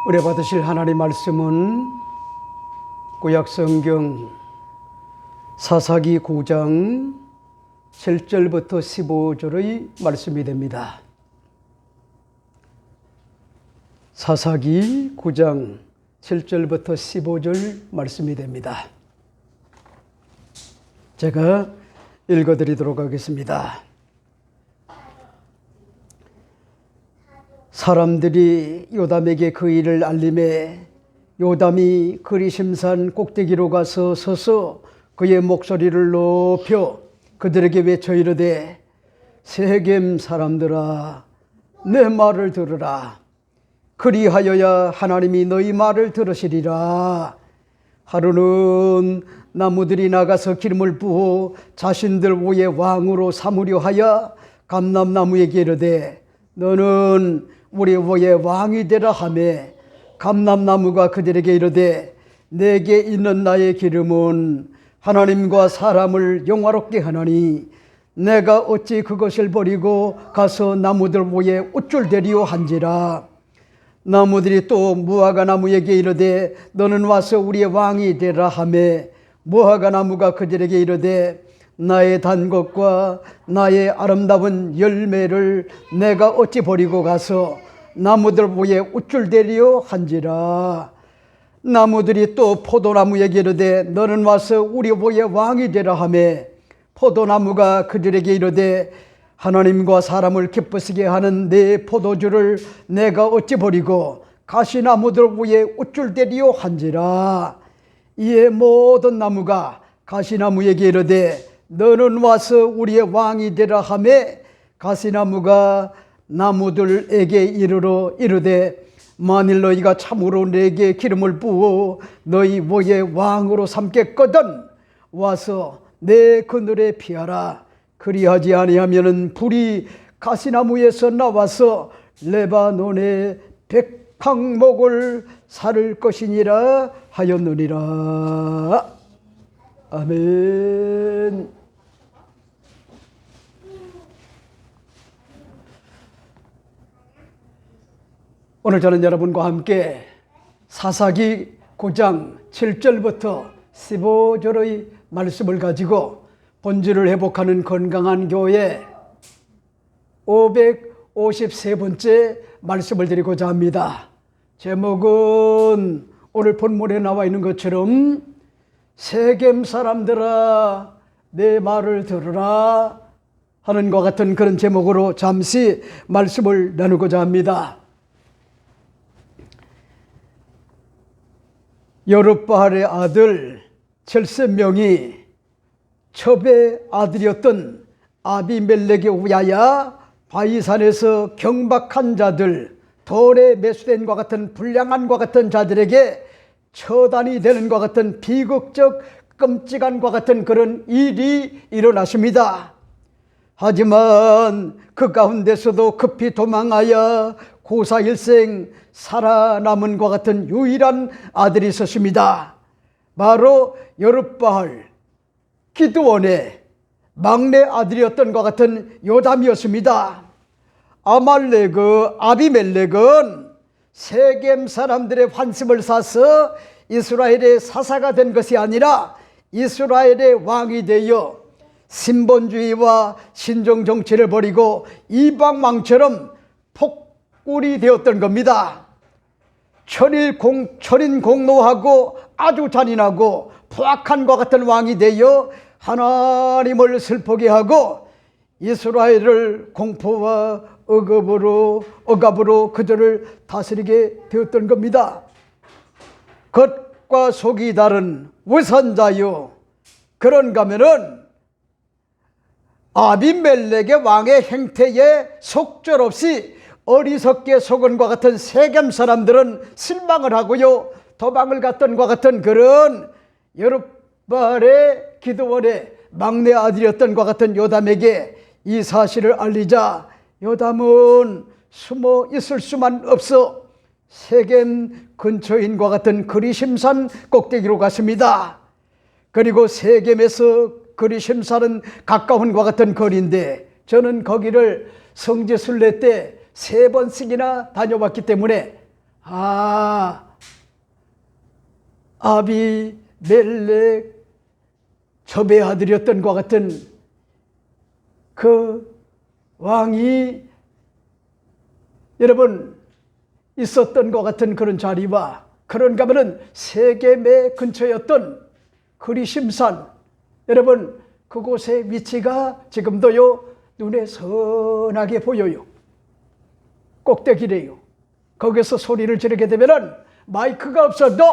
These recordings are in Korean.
은혜 받으실 하나님 말씀은 구약성경 사사기 9장 7절부터 15절의 말씀이 됩니다. 사사기 9장 7절부터 15절 말씀이 됩니다. 제가 읽어드리도록 하겠습니다. 사람들이 요담에게 그 일을 알림해 요담이 그리심산 꼭대기로 가서 서서 그의 목소리를 높여 그들에게 외쳐 이르되 세겜 사람들아 내 말을 들으라. 그리하여야 하나님이 너희 말을 들으시리라. 하루는 나무들이 나가서 기름을 부어 자신들 위에 왕으로 삼으려 하여 감람나무에게 이르되 너는 우리 위에 왕이 되라 하며 감람나무가 그들에게 이르되 내게 있는 나의 기름은 하나님과 사람을 영화롭게 하나니 내가 어찌 그것을 버리고 가서 나무들 위에 우쭐대리오 한지라. 나무들이 또 무화과 나무에게 이르되 너는 와서 우리의 왕이 되라 하며 무화과 나무가 그들에게 이르되 나의 단 것과 나의 아름다운 열매를 내가 어찌 버리고 가서 나무들 위에 우쭐대리오 한지라. 나무들이 또 포도나무에게 이르되 너는 와서 우리 위에 왕이 되라 하며 포도나무가 그들에게 이르되 하나님과 사람을 기쁘시게 하는 내 포도주를 내가 어찌 버리고 가시나무들 위에 우쭐대리오 한지라. 이에 모든 나무가 가시나무에게 이르되 너는 와서 우리의 왕이 되라 하며 가시나무가 나무들에게 이르되 만일 너희가 참으로 내게 기름을 부어 너희 위에 왕으로 삼겠거든 와서 내 그늘에 피하라. 그리하지 아니하면은 불이 가시나무에서 나와서 레바논의 백향목을 살을 것이니라 하였느니라. 아멘. 오늘 저는 여러분과 함께 사사기 9장 7절부터 15절의 말씀을 가지고 본질을 회복하는 건강한 교회 553번째 말씀을 드리고자 합니다. 제목은 오늘 본문에 나와 있는 것처럼 세겜 사람들아 내 말을 들으라 하는 것 같은 그런 제목으로 잠시 말씀을 나누고자 합니다. 여룹바알의 아들 7명이 첩의 아들이었던 아비멜렉의 위하여 바이산에서 경박한 자들, 돌에 매수된 것 같은 불량한 것 같은 자들에게 처단이 되는 것 같은 비극적 끔찍한 것 같은 그런 일이 일어났습니다. 하지만 그 가운데서도 급히 도망하여 고사일생 살아남은 것 같은 유일한 아들이 있었습니다. 바로 여룹바알 기드온의 막내 아들이었던 것 같은 요담이었습니다. 아비멜렉은 세겜 사람들의 환심을 사서 이스라엘의 사사가 된 것이 아니라 이스라엘의 왕이 되어 신본주의와 신종 정치를 버리고 이방 왕처럼 폭군이 되었던 겁니다. 천인 공노하고 아주 잔인하고 포악한 것 같은 왕이 되어 하나님을 슬프게 하고 이스라엘을 공포와 억압으로 그들을 다스리게 되었던 겁니다. 겉과 속이 다른 우선자요. 그런가 하면은 아비멜렉의 왕의 행태에 속절없이 어리석게 속은 것 같은 세겜 사람들은 실망을 하고요, 도망을 갔던 것 같은 그런 여룹바알의 기드온의 막내 아들이었던 것 같은 요담에게 이 사실을 알리자 요담은 숨어 있을 수만 없어 세겜 근처인 것 같은 그리심산 꼭대기로 갔습니다. 그리고 세겜에서 그리심산은 가까운 것 같은 거리인데 저는 거기를 성지순례 때 3번씩이나 다녀봤기 때문에 아비멜렉 첩의 아들이었던 것 같은 그 왕이 여러분 있었던 것 같은 그런 자리와 그런가 하면 세겜의 근처였던 그리심산, 여러분 그곳의 위치가 지금도요 눈에 선하게 보여요. 꼭대기래요. 거기서 소리를 지르게 되면은 마이크가 없어도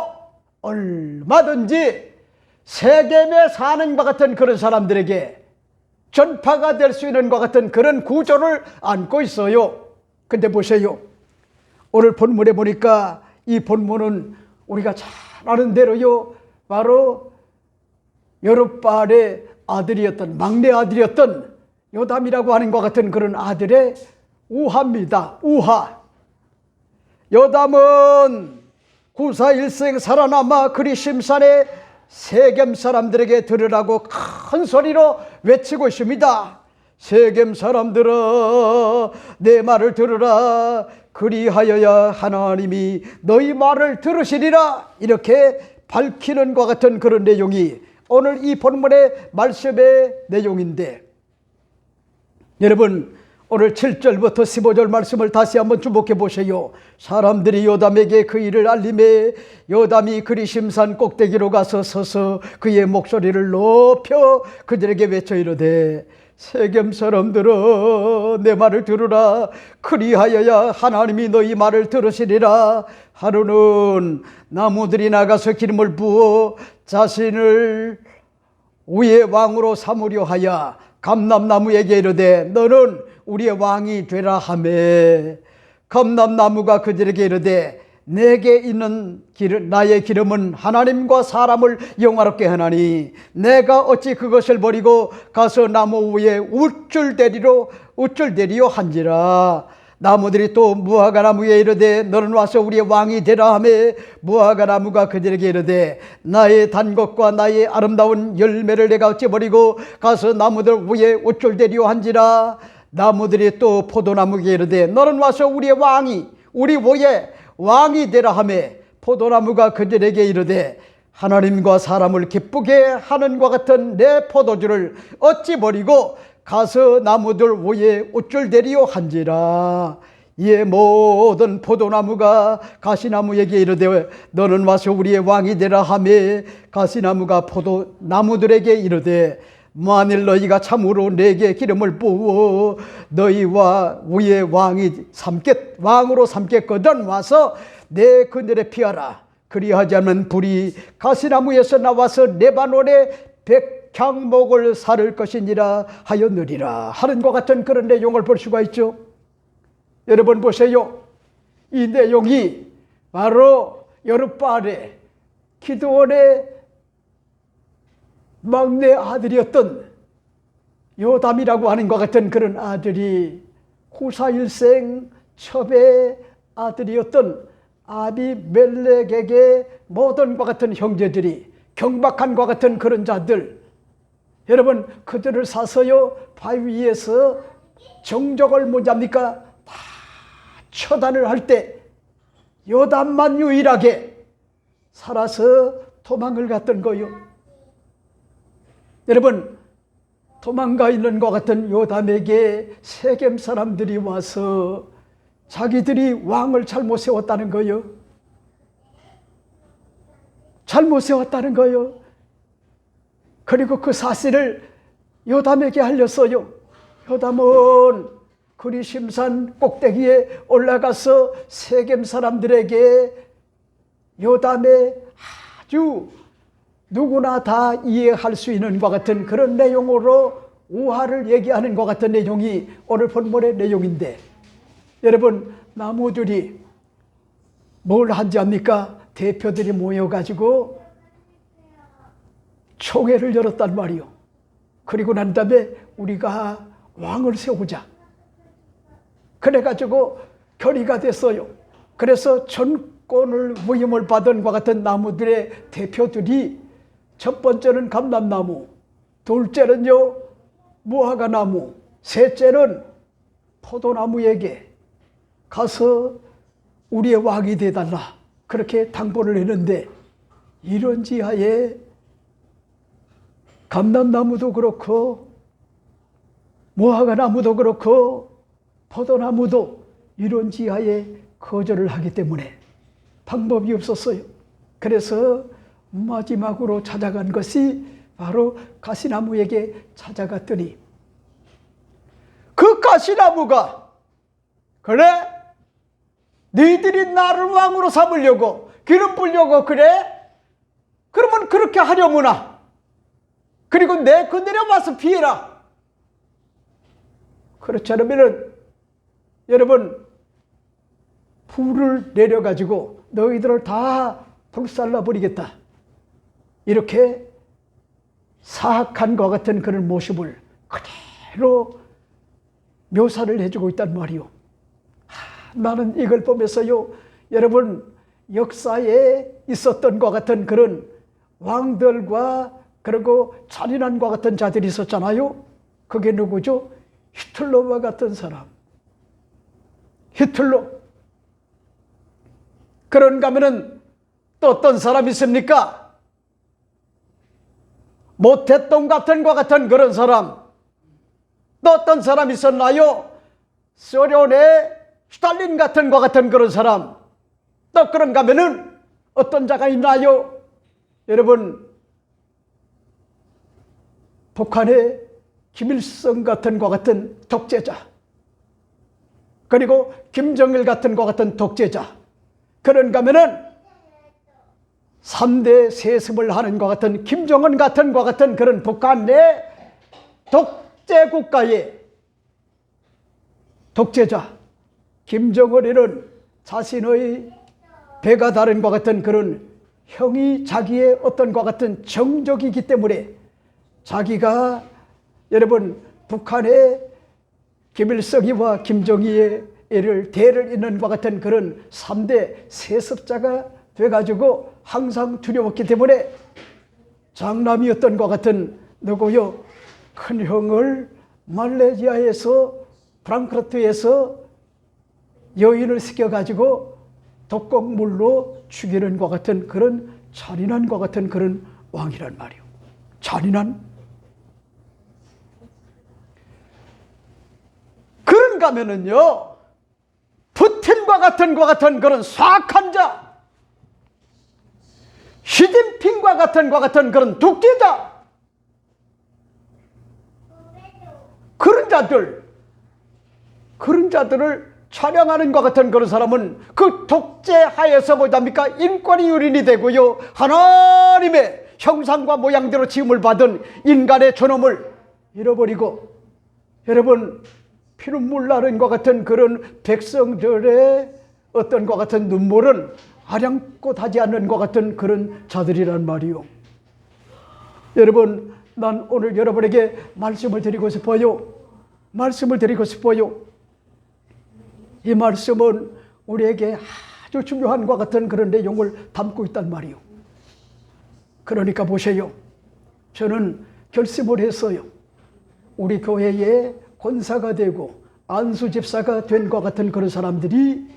얼마든지 세겜에 사는 것 같은 그런 사람들에게 전파가 될 수 있는 것 같은 그런 구조를 안고 있어요. 근데 보세요. 오늘 본문에 보니까 이 본문은 우리가 잘 아는 대로요, 바로 여룹바알의 아들이었던, 막내 아들이었던 요담이라고 하는 것 같은 그런 아들의 우하입니다. 우하. 요담은 구사일생 살아남아 그리심산에 세겜 사람들에게 들으라고 큰 소리로 외치고 있습니다. 세겜 사람들아, 내 말을 들으라. 그리하여야 하나님이 너희 말을 들으시리라. 이렇게 밝히는 것 같은 그런 내용이 오늘 이 본문의 말씀의 내용인데, 여러분 오늘 7절부터 15절 말씀을 다시 한번 주목해 보세요. 사람들이 요담에게 그 일을 알림해 요담이 그리심산 꼭대기로 가서 서서 그의 목소리를 높여 그들에게 외쳐 이르되, 세겜 사람들아, 내 말을 들으라. 그리하여야 하나님이 너희 말을 들으시리라. 하루는 나무들이 나가서 기름을 부어 자신을 위의 왕으로 삼으려 하여 감람나무에게 이르되, 너는 우리의 왕이 되라 하매, 감람나무가 그들에게 이르되, 내게 있는 기름, 나의 기름은 하나님과 사람을 영화롭게 하나니 내가 어찌 그것을 버리고 가서 나무 위에 우쭐대리요 한지라. 나무들이 또 무화과 나무에 이르되, 너는 와서 우리의 왕이 되라 하매, 무화과 나무가 그들에게 이르되, 나의 단 것과 나의 아름다운 열매를 내가 어찌 버리고 가서 나무들 위에 우쭐대리요 한지라. 나무들이 또 포도나무에게 이르되, 너는 와서 우리 위에 왕이 되라 하매, 포도나무가 그들에게 이르되, 하나님과 사람을 기쁘게 하는 것 같은 내 포도주를 어찌 버리고 가서 나무들 위에 우쭐대리요 한지라. 이에 모든 포도나무가 가시나무에게 이르되, 너는 와서 우리의 왕이 되라 하매, 가시나무가 포도나무들에게 이르되, 만일 너희가 참으로 내게 기름을 부어 너희와 위에 왕으로 삼겠거든 와서 내 그늘에 피하라. 그리하지 않으면 불이 가시나무에서 나와서 레바논의 백향목을 사를 것이니라 하였느니라 하는 것 같은 그런 내용을 볼 수가 있죠. 여러분 보세요. 이 내용이 바로 여룹바알의, 기드온의 막내 아들이었던 요담이라고 하는 것 같은 그런 아들이 구사일생 첩의 아들이었던 아비멜렉에게 모든 것 같은 형제들이, 경박한 것 같은 그런 자들, 여러분 그들을 사서요 바위 위에서 정적을 뭐합니까 다 처단을 할 때 요담만 유일하게 살아서 도망을 갔던 거요. 여러분 도망가 있는 것 같은 요담에게 세겜 사람들이 와서 자기들이 왕을 잘못 세웠다는 거요. 잘못 세웠다는 거요. 그리고 그 사실을 요담에게 알렸어요. 요담은 그리심산 꼭대기에 올라가서 세겜 사람들에게 요담의 아주 누구나 다 이해할 수 있는 것 같은 그런 내용으로 우화를 얘기하는 것 같은 내용이 오늘 본문의 내용인데, 여러분 나무들이 뭘 한지 압니까? 대표들이 모여가지고 총회를 열었단 말이요. 그리고 난 다음에 우리가 왕을 세우자. 그래가지고 결의가 됐어요. 그래서 전권을 위임을 받은 것 같은 나무들의 대표들이, 첫 번째는 감람나무, 둘째는요 무화과 나무, 셋째는 포도나무에게 가서 우리의 왕이 되달라 그렇게 당부를 했는데, 이런 지하에 감람나무도 그렇고 무화과나무도 그렇고 포도나무도 이런 지하에 거절을 하기 때문에 방법이 없었어요. 그래서 마지막으로 찾아간 것이 바로 가시나무에게 찾아갔더니, 그 가시나무가 그래? 너희들이 나를 왕으로 삼으려고 기름 부으려고 그래? 그러면 그렇게 하려무나. 그리고 내 그늘에 와서 피해라. 그렇지 않으면은 여러분 불을 내려가지고 너희들을 다 불살라 버리겠다. 이렇게 사악한 것 같은 그런 모습을 그대로 묘사를 해주고 있단 말이요. 나는 이걸 보면서요, 여러분 역사에 있었던 것 같은 그런 왕들과 그리고 잔인한과 같은 자들이 있었잖아요. 그게 누구죠? 히틀러와 같은 사람. 히틀러. 그런가 하면은 또 어떤 사람이 있습니까? 모태똥 같은 것 같은 그런 사람. 또 어떤 사람이 있었나요? 소련의 스탈린 같은 것 같은 그런 사람. 또 그런가 하면은 어떤 자가 있나요? 여러분 북한의 김일성 같은 것 같은 독재자, 그리고 김정일 같은 것 같은 독재자. 그런가 하면은 3대 세습을 하는 것 같은 김정은 같은 것 같은 그런 북한 내 독재 국가의 독재자 김정은이는 자신의 배가 다른 것 같은 그런 형이 자기의 어떤 것 같은 정적이기 때문에 자기가 여러분 북한의 김일성이와 김정희의 대를 잇는 것 같은 그런 3대 세습자가 돼가지고 항상 두려웠기 때문에 장남이었던 것 같은 누구요? 큰 형을 말레이시아에서 프랑크푸르트에서 여인을 시켜가지고 독극물로 죽이는 것 같은 그런 잔인한 것 같은 그런 왕이란 말이요. 잔인한. 그런가 하면은요, 푸틴과 같은 그런 사악한 자, 시진핑과 같은 그런 독재자, 그런 자들을 촬영하는 것 같은 그런 사람은 그 독재 하에서 뭐답니까? 인권이 유린이 되고요, 하나님의 형상과 모양대로 지음을 받은 인간의 존엄을 잃어버리고, 여러분 피눈물 나는 것 같은 그런 백성들의 어떤 것 같은 눈물은 아량곳하지 않는 것 같은 그런 자들이란 말이요. 여러분 난 오늘 여러분에게 말씀을 드리고 싶어요. 이 말씀은 우리에게 아주 중요한 것 같은 그런 내용을 담고 있단 말이요. 그러니까 보세요. 저는 결심을 했어요. 우리 교회에 권사가 되고 안수 집사가 된 것 같은 그런 사람들이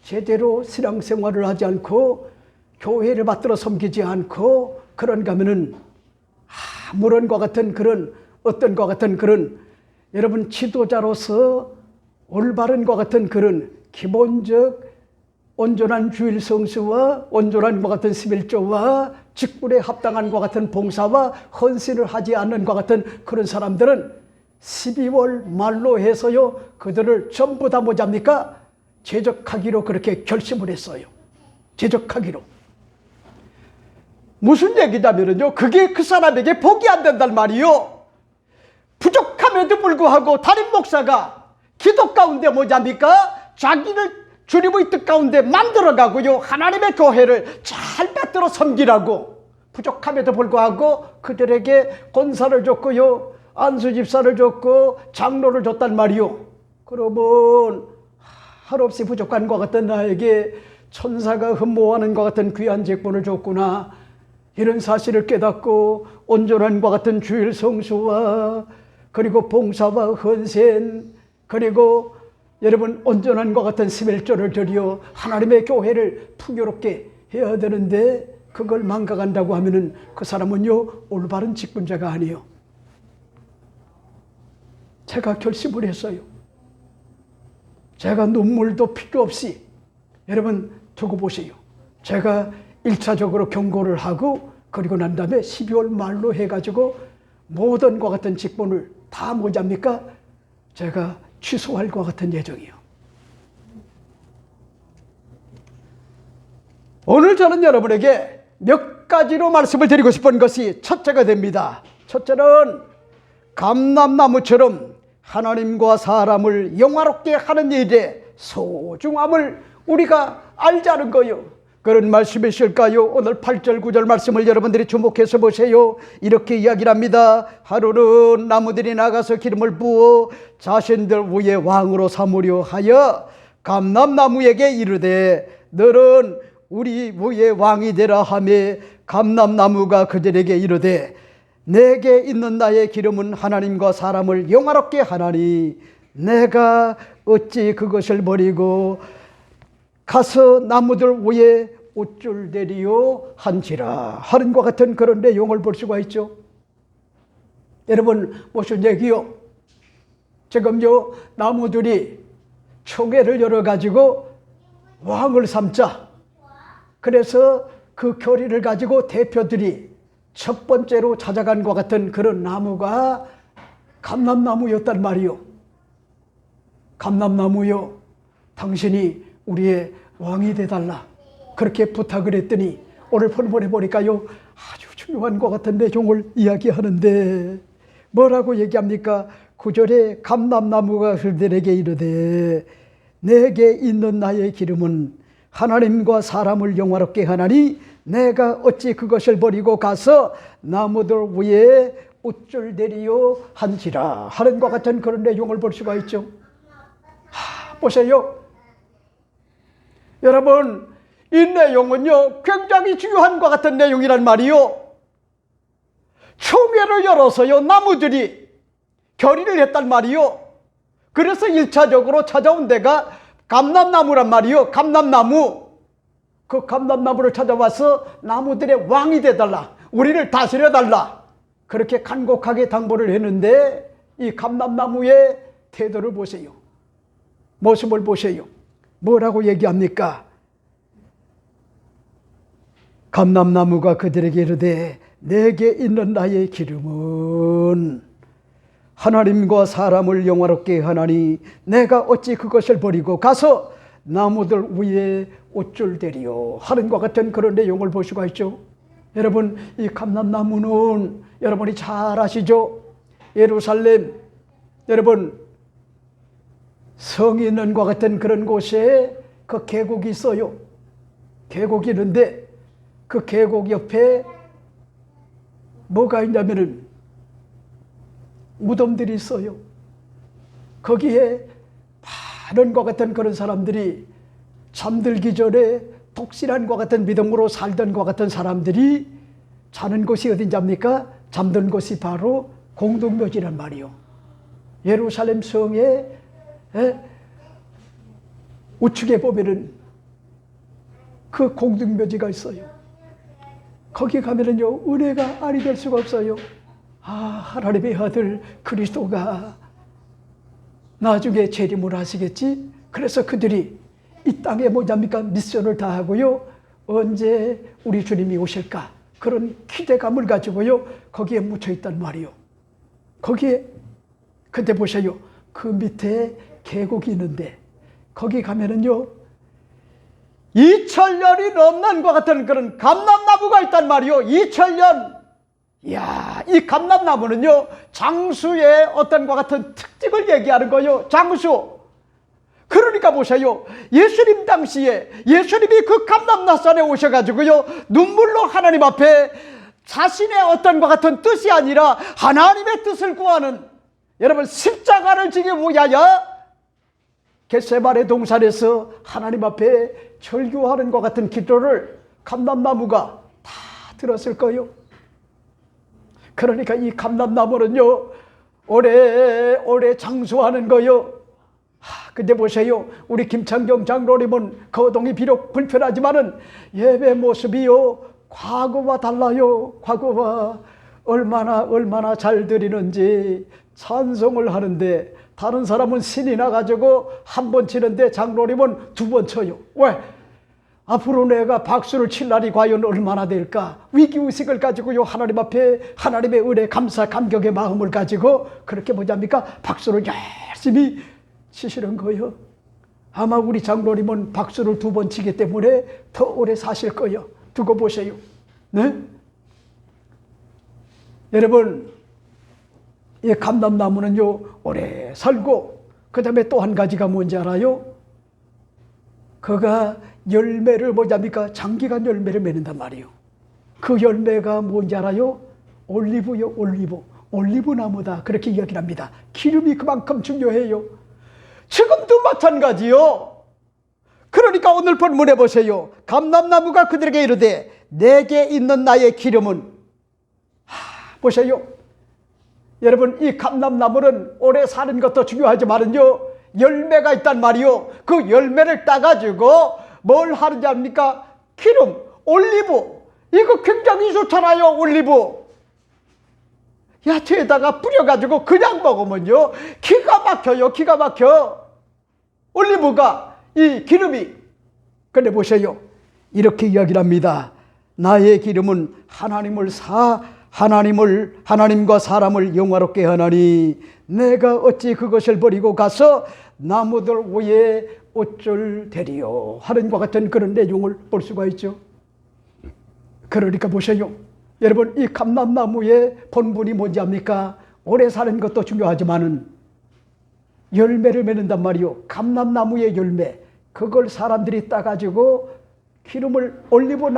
제대로 신앙생활을 하지 않고 교회를 받들어 섬기지 않고 그런가 하면은 아무런 것 같은 그런 어떤 것 같은 그런 여러분 지도자로서 올바른 것 같은 그런 기본적 온전한 주일 성수와 온전한 것 같은 11조와 직분에 합당한 것 같은 봉사와 헌신을 하지 않는 것 같은 그런 사람들은 12월 말로 해서요, 그들을 전부 다 뭐잡니까? 제적하기로 그렇게 결심을 했어요. 제적하기로. 무슨 얘기냐면요, 그게 그 사람에게 복이 안 된단 말이요. 부족함에도 불구하고 담임 목사가 기도 가운데 뭐잡니까? 자기를 주님의 뜻 가운데 만들어가고요, 하나님의 교회를 잘 받들어 섬기라고 부족함에도 불구하고 그들에게 권사를 줬고요, 안수집사를 줬고 장로를 줬단 말이요. 그러면 한없이 부족한 것 같은 나에게 천사가 흠모하는 것 같은 귀한 직분을 줬구나, 이런 사실을 깨닫고 온전한 것 같은 주일 성수와 그리고 봉사와 헌신 그리고 여러분 온전한과 같은 스멜조를 드려 하나님의 교회를 풍요롭게 해야 되는데 그걸 망각한다고 하면은 그 사람은요 올바른 직분자가 아니에요. 제가 결심을 했어요. 제가 눈물도 필요 없이 여러분 두고 보세요. 제가 1차적으로 경고를 하고 그리고 난 다음에 12월 말로 해가지고 모든 것 같은 직분을 다 뭐잡니까? 제가 취소할 것 같은 예정이요. 오늘 저는 여러분에게 몇 가지로 말씀을 드리고 싶은 것이 첫째가 됩니다. 첫째는 감람나무처럼 하나님과 사람을 영화롭게 하는 일의 소중함을 우리가 알자는 거요. 그런 말씀이실까요? 오늘 8절 9절 말씀을 여러분들이 주목해서 보세요. 이렇게 이야기를 합니다. 하루는 나무들이 나가서 기름을 부어 자신들 위에 왕으로 삼으려 하여 감람나무에게 이르되 너는 우리 위에 왕이 되라 하며 감람나무가 그들에게 이르되 내게 있는 나의 기름은 하나님과 사람을 영화롭게 하나니 내가 어찌 그것을 버리고 가서 나무들 위에 옷줄 대리요 한지라 하는 것 같은 그런 내용을 볼 수가 있죠. 여러분 무슨 얘기요? 지금요 나무들이 총회를 열어가지고 왕을 삼자. 그래서 그 교리를 가지고 대표들이 첫 번째로 찾아간 것 같은 그런 나무가 감람나무였단 말이요. 감람나무요, 당신이 우리의 왕이 되달라 그렇게 부탁을 했더니 오늘 본문에 보니까요 아주 중요한 것 같은 내용을 이야기하는데 뭐라고 얘기합니까? 9절에 감람나무가 그들에게 이르되 내게 있는 나의 기름은 하나님과 사람을 영화롭게 하나니 내가 어찌 그것을 버리고 가서 나무들 위에 옷줄 대리요 한지라 하는 것 같은 그런 내용을 볼 수가 있죠. 보세요. 여러분 이 내용은요 굉장히 중요한 것 같은 내용이란 말이요. 총회를 열어서요 나무들이 결의를 했단 말이요. 그래서 1차적으로 찾아온 데가 감람나무란 말이요. 감람나무. 그 감람나무를 찾아와서 나무들의 왕이 되달라, 우리를 다스려달라 그렇게 간곡하게 당부를 했는데 이 감람나무의 태도를 보세요. 모습을 보세요. 뭐라고 얘기합니까? 감람나무가 그들에게 이르되 내게 있는 나의 기름은 하나님과 사람을 영화롭게 하나니 내가 어찌 그것을 버리고 가서 나무들 위에 옷줄 대리요 하는 것 같은 그런 내용을 볼 수가 있죠. 여러분 이 감람나무는 여러분이 잘 아시죠? 예루살렘 여러분 성이 있는 것 같은 그런 곳에 그 계곡이 있어요. 계곡이 있는데 그 계곡 옆에 뭐가 있냐면은 무덤들이 있어요. 거기에 많은 것 같은 그런 사람들이 잠들기 전에 독실한 것 같은 믿음으로 살던 것 같은 사람들이 자는 곳이 어딘지 압니까? 잠든 곳이 바로 공동묘지란 말이요. 예루살렘 성에 우측에 보면은 그 공동묘지가 있어요. 거기 가면은요 은혜가 아니 될 수가 없어요. 하나님의 아들 그리스도가 나중에 재림을 하시겠지. 그래서 그들이 이 땅에 뭐냐입니까? 미션을 다하고요 언제 우리 주님이 오실까 그런 기대감을 가지고요 거기에 묻혀 있단 말이요. 거기에 근데 보세요. 그 밑에 계곡이 있는데 거기 가면은요 2000년이 넘는 것 같은 그런 감람나무가 있단 말이요. 2000년. 이야, 이 감람나무는요 장수의 어떤 것 같은 특징을 얘기하는 거예요. 장수. 그러니까 보세요. 예수님 당시에 예수님이 그 감람나산에 오셔가지고요 눈물로 하나님 앞에 자신의 어떤 것 같은 뜻이 아니라 하나님의 뜻을 구하는 여러분 십자가를 지기 위하여 겟세마네 동산에서 하나님 앞에 절규하는 것 같은 기도를 감람나무가 다 들었을 거예요. 그러니까 이 감람나무는요 오래 장수하는 거요. 근데 보세요. 우리 김창경 장로님은 거동이 비록 불편하지만은 예배 모습이요. 과거와 달라요. 과거와 얼마나 잘 드리는지 찬송을 하는데 다른 사람은 신이 나가지고 한 번 치는데 장로님은 두 번 쳐요. 왜? 앞으로 내가 박수를 칠 날이 과연 얼마나 될까? 위기의식을 가지고요. 하나님 앞에 하나님의 은혜 감사 감격의 마음을 가지고 그렇게 뭐냐니까 박수를 열심히 치시는 거예요. 아마 우리 장로님은 박수를 두 번 치기 때문에 더 오래 사실 거예요. 두고 보세요. 네? 여러분, 이 감람나무는요 오래 살고 그 다음에 또 한 가지가 뭔지 알아요? 그가 열매를 뭐냐니까 장기간 열매를 맺는단 말이에요. 그 열매가 뭔지 알아요? 올리브요. 올리브 나무다. 그렇게 이야기를 합니다. 기름이 그만큼 중요해요. 지금도 마찬가지요. 그러니까 오늘 본문에 보세요. 감람나무가 그들에게 이르되 내게 있는 나의 기름은 보세요. 여러분, 이 감람나무는 오래 사는 것도 중요하지만은요 열매가 있단 말이요. 그 열매를 따가지고 뭘 하는지 압니까? 기름, 올리브. 이거 굉장히 좋잖아요. 올리브 야채에다가 뿌려가지고 그냥 먹으면요 기가 막혀요. 기가 막혀. 올리브가 이 기름이. 근데 보세요. 이렇게 이야기를 합니다. 나의 기름은 하나님과 사람을 영화롭게 하나니 내가 어찌 그것을 버리고 가서 나무들 위에 어쩔 대리요 하는 것 같은 그런 내용을 볼 수가 있죠. 그러니까 보세요. 여러분, 이 감람나무의 본분이 뭔지 압니까? 오래 사는 것도 중요하지만은 열매를 맺는단 말이요. 감람나무의 열매, 그걸 사람들이 따가지고 기름을, 올리브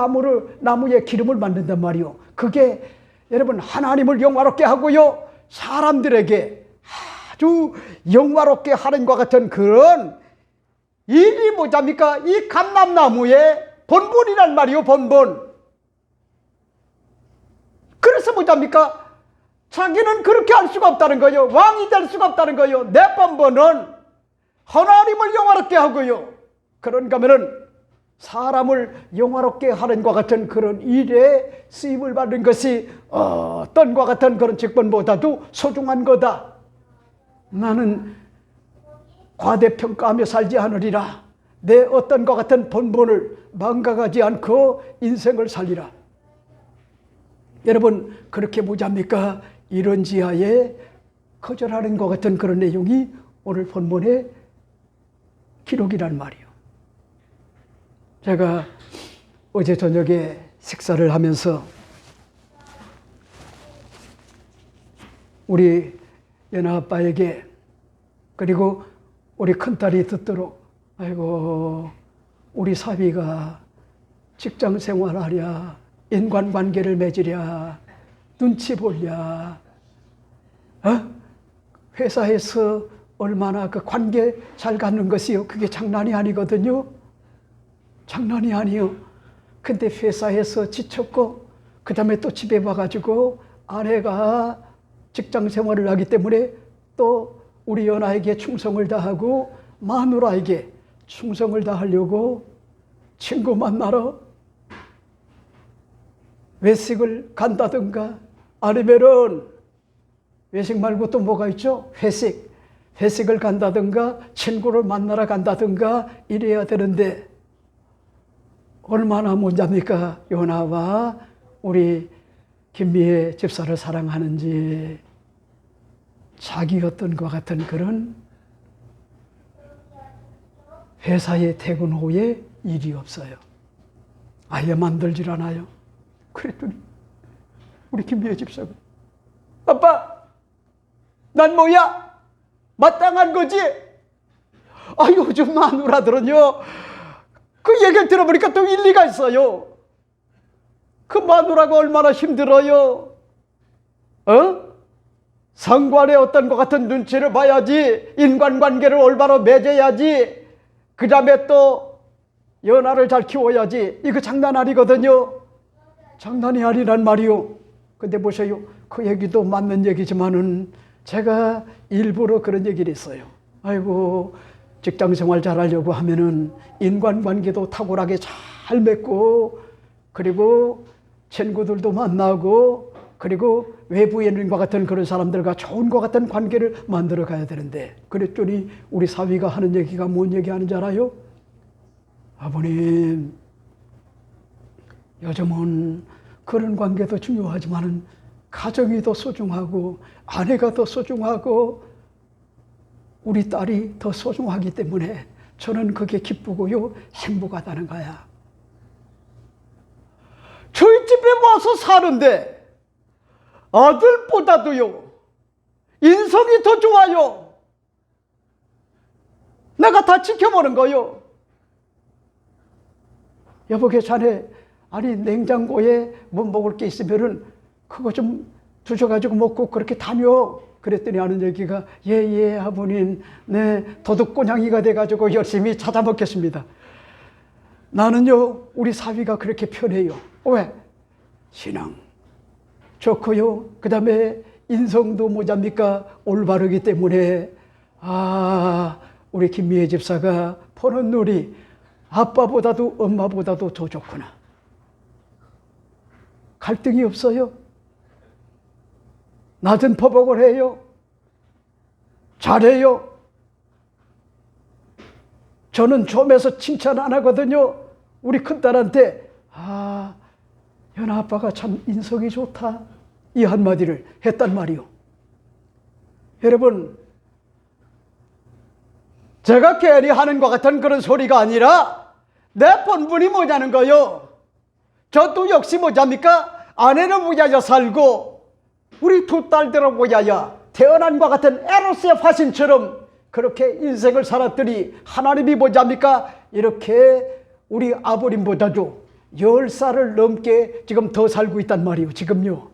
나무의 기름을 만든단 말이요. 그게 여러분 하나님을 영화롭게 하고요 사람들에게 아주 영화롭게 하는 것 같은 그런 일이 뭐잡니까? 이 감람나무의 본분이란 말이요. 본분. 그래서 뭐잡니까? 자기는 그렇게 할 수가 없다는 거예요. 왕이 될 수가 없다는 거예요. 내 본분은 하나님을 영화롭게 하고요. 그런가 하면은 사람을 영화롭게 하는 것 같은 그런 일에 쓰임을 받는 것이 어떤 것 같은 그런 직분보다도 소중한 거다. 나는 과대평가하며 살지 않으리라. 내 어떤 것 같은 본분을 망각하지 않고 인생을 살리라. 여러분, 그렇게 보자합니까? 이런 지하에 거절하는 것 같은 그런 내용이 오늘 본문의 기록이란 말이에요. 제가 어제 저녁에 식사를 하면서 우리 연아 아빠에게 그리고 우리 큰딸이 듣도록 아이고 우리 사위가 직장 생활하랴 인간관계를 맺으랴 눈치 보랴 회사에서 얼마나 그 관계 잘 갖는 것이요 그게 장난이 아니거든요. 장난이 아니요. 근데 회사에서 지쳤고 그 다음에 또 집에 와가지고 아내가 직장 생활을 하기 때문에 또 우리 연아에게 충성을 다하고 마누라에게 충성을 다하려고 친구 만나러 외식을 간다든가 아니면은 외식 말고 또 뭐가 있죠? 회식을 간다든가 친구를 만나러 간다든가 이래야 되는데 얼마나 먼저입니까? 연아와 우리 김미애 집사를 사랑하는지 자기였던 것 같은 그런 회사에 퇴근 후에 일이 없어요. 아예 만들질 않아요. 그랬더니 우리 김미애 집사가 아빠 난 뭐야? 마땅한 거지? 요즘 마누라들은요 그 얘기를 들어보니까 또 일리가 있어요. 그 마누라가 얼마나 힘들어요. 상관의 어떤 것 같은 눈치를 봐야지 인간관계를 올바로 맺어야지 그 다음에 또 연하를 잘 키워야지 이거 장난 아니거든요. 장난이 아니란 말이요. 근데 보세요. 그 얘기도 맞는 얘기지만은 제가 일부러 그런 얘기를 했어요. 아이고 직장 생활 잘하려고 하면은 인간관계도 탁월하게 잘 맺고, 그리고 친구들도 만나고, 그리고 외부에 있는 것 같은 그런 사람들과 좋은 것 같은 관계를 만들어 가야 되는데, 그랬더니 우리 사위가 하는 얘기가 뭔 얘기 하는지 알아요? 아버님, 요즘은 그런 관계도 중요하지만 가정이 더 소중하고 아내가 더 소중하고 우리 딸이 더 소중하기 때문에 저는 그게 기쁘고요, 행복하다는 거야. 저희 집에 와서 사는데 아들보다도요 인성이 더 좋아요. 내가 다 지켜보는 거요. 여보게, 자네 아니 냉장고에 뭐 먹을 게 있으면은 그거 좀 두셔가지고 먹고 그렇게 다녀. 그랬더니 하는 얘기가, 예 아버님, 네 도둑꼬냥이가 돼가지고 열심히 찾아 먹겠습니다. 나는요 우리 사위가 그렇게 편해요. 왜? 신앙 좋고요, 그 다음에 인성도 뭐잡니까 올바르기 때문에, 우리 김미애 집사가 보는 눈이 아빠보다도 엄마보다도 더 좋구나. 갈등이 없어요. 낮은 포복을 해요. 잘해요. 저는 좀해서 칭찬 안 하거든요. 우리 큰딸한테 연아 아빠가 참 인성이 좋다, 이 한마디를 했단 말이요. 여러분, 제가 괜히 하는 것 같은 그런 소리가 아니라 내 본분이 뭐냐는 거요. 저도 역시 뭐잡니까 아내는 모자여 살고 우리 두 딸들은 모자야 태어난 것 같은 에로스의 화신처럼 그렇게 인생을 살았더니 하나님이 뭐잡니까 이렇게 우리 아버님보다도 10살을 넘게 지금 더 살고 있단 말이요. 지금요.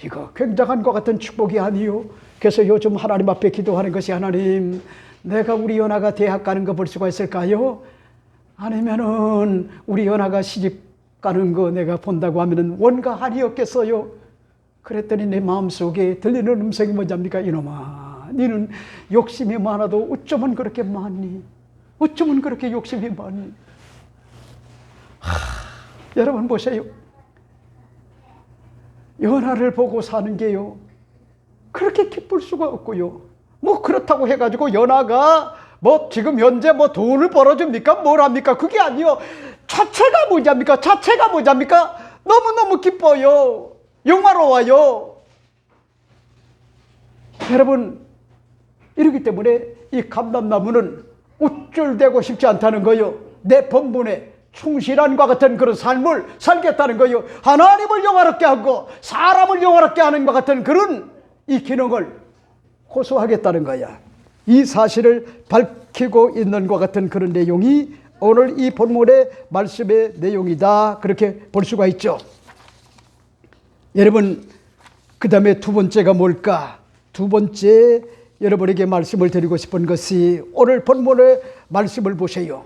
이거 굉장한 것 같은 축복이 아니요. 그래서 요즘 하나님 앞에 기도하는 것이, 하나님, 내가 우리 연아가 대학 가는 거 볼 수가 있을까요? 아니면은 우리 연아가 시집 가는 거 내가 본다고 하면은 원가 아니었겠어요? 그랬더니 내 마음속에 들리는 음성이 뭐냐입니까? 이놈아, 너는 욕심이 많아도 어쩌면 그렇게 많니? 어쩌면 그렇게 욕심이 많니? 여러분 보세요. 연하를 보고 사는 게요 그렇게 기쁠 수가 없고요. 뭐 그렇다고 해가지고 연하가 뭐 지금 현재 뭐 돈을 벌어줍니까? 뭘 합니까? 그게 아니요. 자체가 뭐잡니까? 자체가 뭐잡니까? 너무너무 기뻐요. 영화로워요. 여러분, 이러기 때문에 이 감람나무는 우쭐대고 싶지 않다는 거요. 내 본분에 충실한과 같은 그런 삶을 살겠다는 거요. 하나님을 영화롭게 하고 사람을 영화롭게 하는 것 같은 그런 이 기능을 호소하겠다는 거야. 이 사실을 밝히고 있는 것 같은 그런 내용이 오늘 이 본문의 말씀의 내용이다, 그렇게 볼 수가 있죠. 여러분, 그 다음에 두 번째가 뭘까? 두 번째 여러분에게 말씀을 드리고 싶은 것이, 오늘 본문의 말씀을 보세요.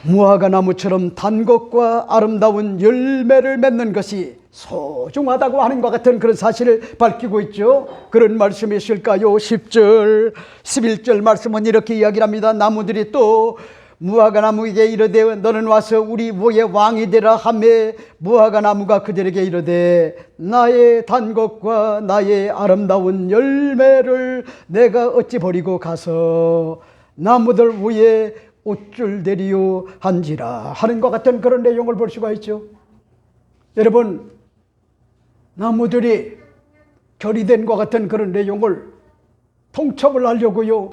무화과 나무처럼 단 것과 아름다운 열매를 맺는 것이 소중하다고 하는 것 같은 그런 사실을 밝히고 있죠. 그런 말씀이 있을까요? 10절, 11절 말씀은 이렇게 이야기를 합니다. 나무들이 또 무화과 나무에게 이르되 너는 와서 우리 모의 왕이 되라 하매 무화과 나무가 그들에게 이르되 나의 단 것과 나의 아름다운 열매를 내가 어찌 버리고 가서 나무들 위에 우쭐대리요 한지라 하는 것 같은 그런 내용을 볼 수가 있죠. 여러분, 나무들이 결의된 것 같은 그런 내용을 통첩을 하려고요.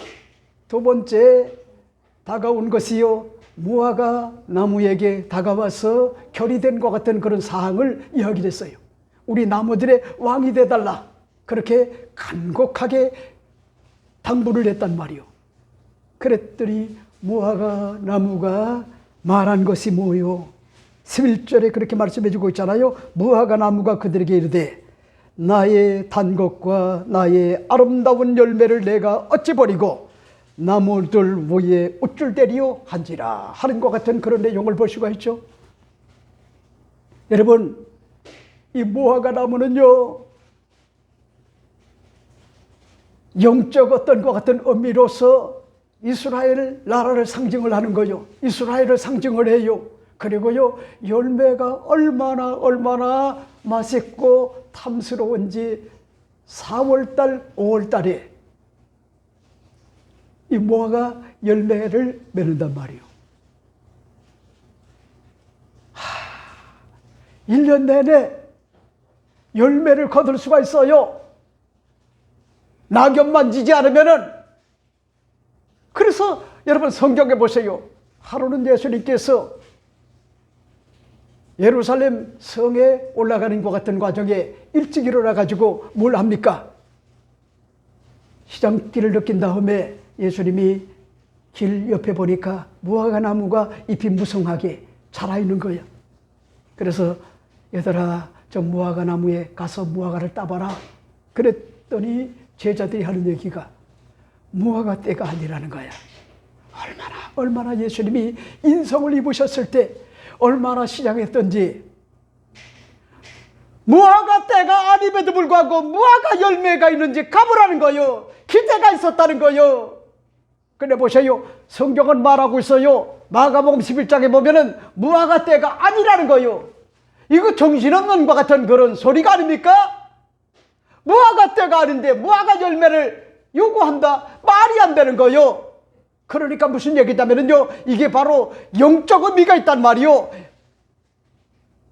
두 번째 다가온 것이요, 무화과 나무에게 다가와서 결의된 것 같은 그런 사항을 이야기를 했어요. 우리 나무들의 왕이 되달라, 그렇게 간곡하게 당부를 했단 말이요. 그랬더니 무화과 나무가 말한 것이 뭐요? 11절에 그렇게 말씀해 주고 있잖아요. 무화과 나무가 그들에게 이르되 나의 단 것과 나의 아름다운 열매를 내가 어찌 버리고 나무들 위에 우쭐대리요 한지라 하는 것 같은 그런 내용을 볼 수가 있죠. 여러분, 이 무화과 나무는요, 영적 어떤 것 같은 의미로서 이스라엘 나라를 상징을 하는 거요. 이스라엘을 상징을 해요. 그리고요, 열매가 얼마나 맛있고 탐스러운지 4월달, 5월달에 이 무화과 열매를 맺는단 말이에요. 1년 내내 열매를 거둘 수가 있어요. 낙엽만 지지 않으면은. 그래서 여러분 성경에 보세요. 하루는 예수님께서 예루살렘 성에 올라가는 것 같은 과정에 일찍 일어나 가지고 뭘 합니까? 시장길을 느낀 다음에 예수님이 길 옆에 보니까 무화과 나무가 잎이 무성하게 자라 있는 거야. 그래서 얘들아, 저 무화과 나무에 가서 무화과를 따봐라. 그랬더니 제자들이 하는 얘기가 무화과 때가 아니라는 거야. 얼마나 예수님이 인성을 입으셨을 때 얼마나 시장했던지. 무화과 때가 아님에도 불구하고 무화과 열매가 있는지 가보라는 거요. 기대가 있었다는 거요. 근데 보세요, 성경은 말하고 있어요. 마가복음 11장에 보면은 무화과 때가 아니라는 거요. 이거 정신없는 것 같은 그런 소리가 아닙니까? 무화과 때가 아닌데 무화과 열매를 요구한다? 말이 안 되는 거요. 그러니까 무슨 얘기냐면요, 이게 바로 영적 의미가 있단 말이요.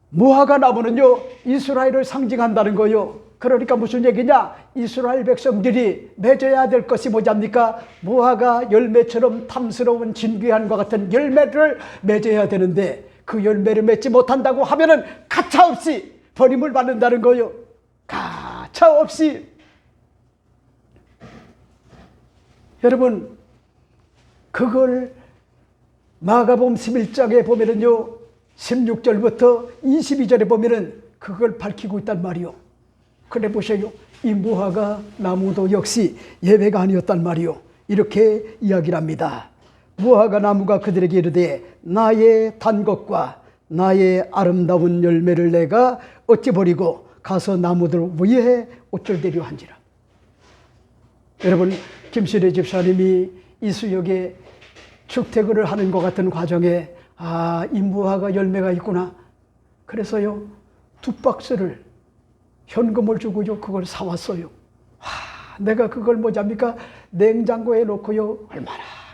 무화과 나무는요, 이스라엘을 상징한다는 거요. 그러니까 무슨 얘기냐? 이스라엘 백성들이 맺어야 될 것이 뭐냐입니까? 무화과 열매처럼 탐스러운 진귀한과 같은 열매를 맺어야 되는데 그 열매를 맺지 못한다고 하면은 가차없이 버림을 받는다는 거요. 가차없이. 여러분, 그걸 마가복음 11장에 보면은요, 16절부터 22절에 보면은 그걸 밝히고 있단 말이요. 그래 보세요. 이 무화과 나무도 역시 예외가 아니었단 말이요. 이렇게 이야기를 합니다. 무화과 나무가 그들에게 이르되 나의 단 것과 나의 아름다운 열매를 내가 어찌 버리고 가서 나무들 위에 옷을 대려 한지라. 여러분, 김신혜 집사님이 이수역에 출퇴근을 하는 것 같은 과정에 이 무화과 열매가 있구나. 그래서요, 2박스를 현금을 주고요, 그걸 사왔어요. 내가 그걸 뭐잡니까? 냉장고에 놓고요,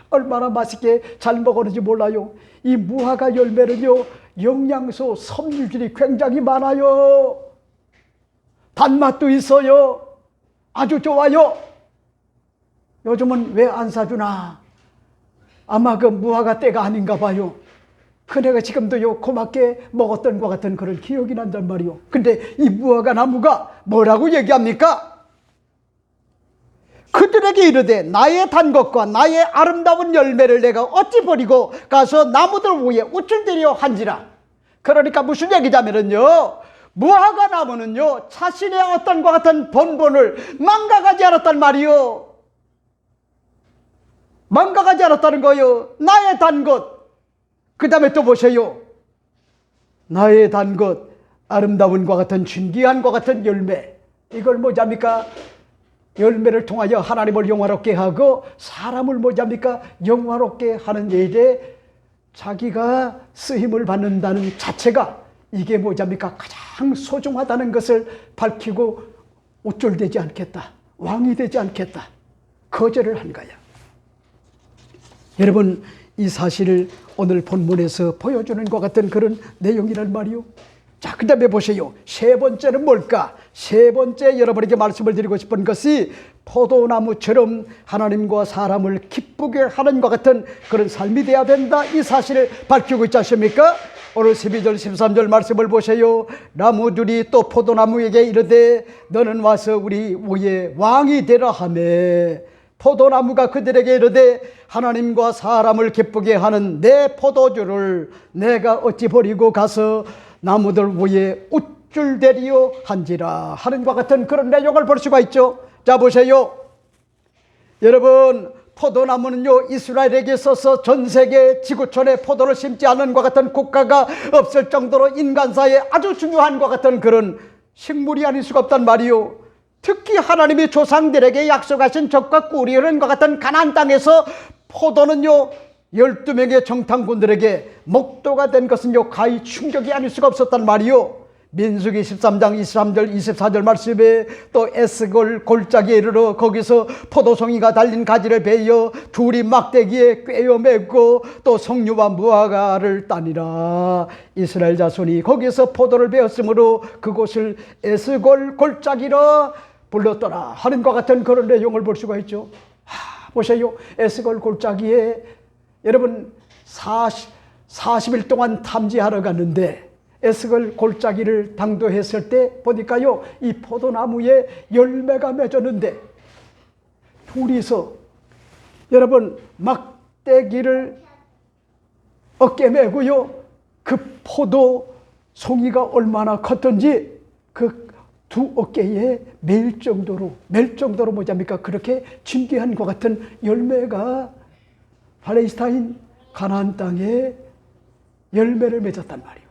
얼마나 맛있게 잘 먹었는지 몰라요. 이 무화과 열매는요, 영양소, 섬유질이 굉장히 많아요. 단맛도 있어요. 아주 좋아요. 요즘은 왜 안 사주나? 아마 그 무화과 때가 아닌가 봐요. 그네가 지금도요, 고맙게 먹었던 것 같은 그런 기억이 난단 말이요. 근데 이 무화과 나무가 뭐라고 얘기합니까? 그들에게 이르되 나의 단 것과 나의 아름다운 열매를 내가 어찌 버리고 가서 나무들 위에 옷을 대려 한지라. 그러니까 무슨 얘기냐면요, 무화과 나무는요, 자신의 어떤 것 같은 본분을 망각하지 않았단 말이요. 망각하지 않았다는 거예요. 나의 단 것. 그 다음에 또 보세요. 나의 단 것, 아름다운과 같은 진귀한과 같은 열매. 이걸 뭐잡니까? 열매를 통하여 하나님을 영화롭게 하고 사람을 뭐잡니까? 영화롭게 하는 일에 자기가 쓰임을 받는다는 자체가 이게 뭐잡니까? 가장 소중하다는 것을 밝히고 옷졸되지 않겠다. 왕이 되지 않겠다. 거절을 한 거야. 여러분, 이 사실을 오늘 본문에서 보여주는 것 같은 그런 내용이란 말이요. 자, 그 다음에 보세요. 세 번째는 뭘까? 세 번째 여러분에게 말씀을 드리고 싶은 것이 포도나무처럼 하나님과 사람을 기쁘게 하는 것 같은 그런 삶이 되어야 된다. 이 사실을 밝히고 있지 않습니까? 오늘 12절 13절 말씀을 보세요. 나무들이 또 포도나무에게 이르되 너는 와서 우리 위에 왕이 되라 하매 포도나무가 그들에게 이르되 하나님과 사람을 기쁘게 하는 내 포도주를 내가 어찌 버리고 가서 나무들 위에 옷줄 대리오 한지라 하는 것 같은 그런 내용을 볼 수가 있죠. 자, 보세요. 여러분, 포도나무는요, 이스라엘에게 있어서 전 세계 지구촌에 포도를 심지 않는 것 같은 국가가 없을 정도로 인간사에 아주 중요한 것 같은 그런 식물이 아닐 수가 없단 말이요. 특히 하나님이 조상들에게 약속하신 적과 꿀이 흐르는 것 같은 가나안 땅에서 포도는요 12명의 정탐꾼들에게 목도가 된 것은요 가히 충격이 아닐 수가 없었단 말이요. 민수기 13장 23절 24절 말씀에 또 에스골 골짜기에 이르러 거기서 포도송이가 달린 가지를 베어 둘이 막대기에 꿰어 맺고 또 석류와 무화과를 따니라. 이스라엘 자손이 거기서 포도를 베었으므로 그곳을 에스골 골짜기라 불렀더라 하는 것 같은 그런 내용을 볼 수가 있죠. 보세요. 에스골 골짜기에 여러분 40일 동안 탐지하러 갔는데 에스골 골짜기를 당도했을 때 보니까요 이 포도나무에 열매가 맺었는데 둘이서 여러분 막대기를 어깨 메고요 그 포도 송이가 얼마나 컸던지 그 두 어깨에 맬 정도로 뭐냐입니까? 그렇게 진귀한 것 같은 열매가 팔레스타인 가나안 땅에 열매를 맺었단 말이에요.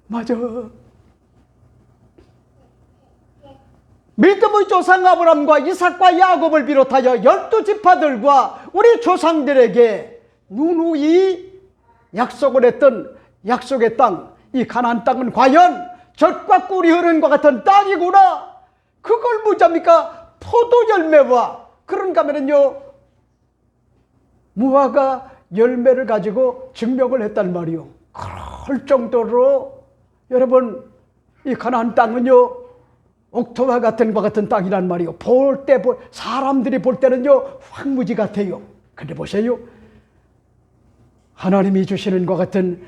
맞아. 믿음의 조상 아브람과 이삭과 야곱을 비롯하여 12지파들과 우리 조상들에게 누누이 약속을 했던 약속의 땅, 이 가나안 땅은 과연 젖과 꿀이 흐르는 것 같은 땅이구나. 그걸 뭐잡니까? 포도 열매와 그런가 하면요 무화과 열매를 가지고 증명을 했단 말이요. 그럴 정도로 여러분 이 가나안 땅은요 옥토와 같은 것 같은 땅이란 말이요. 사람들이 볼 때는요 황무지 같아요. 근데 보세요, 하나님이 주시는 것 같은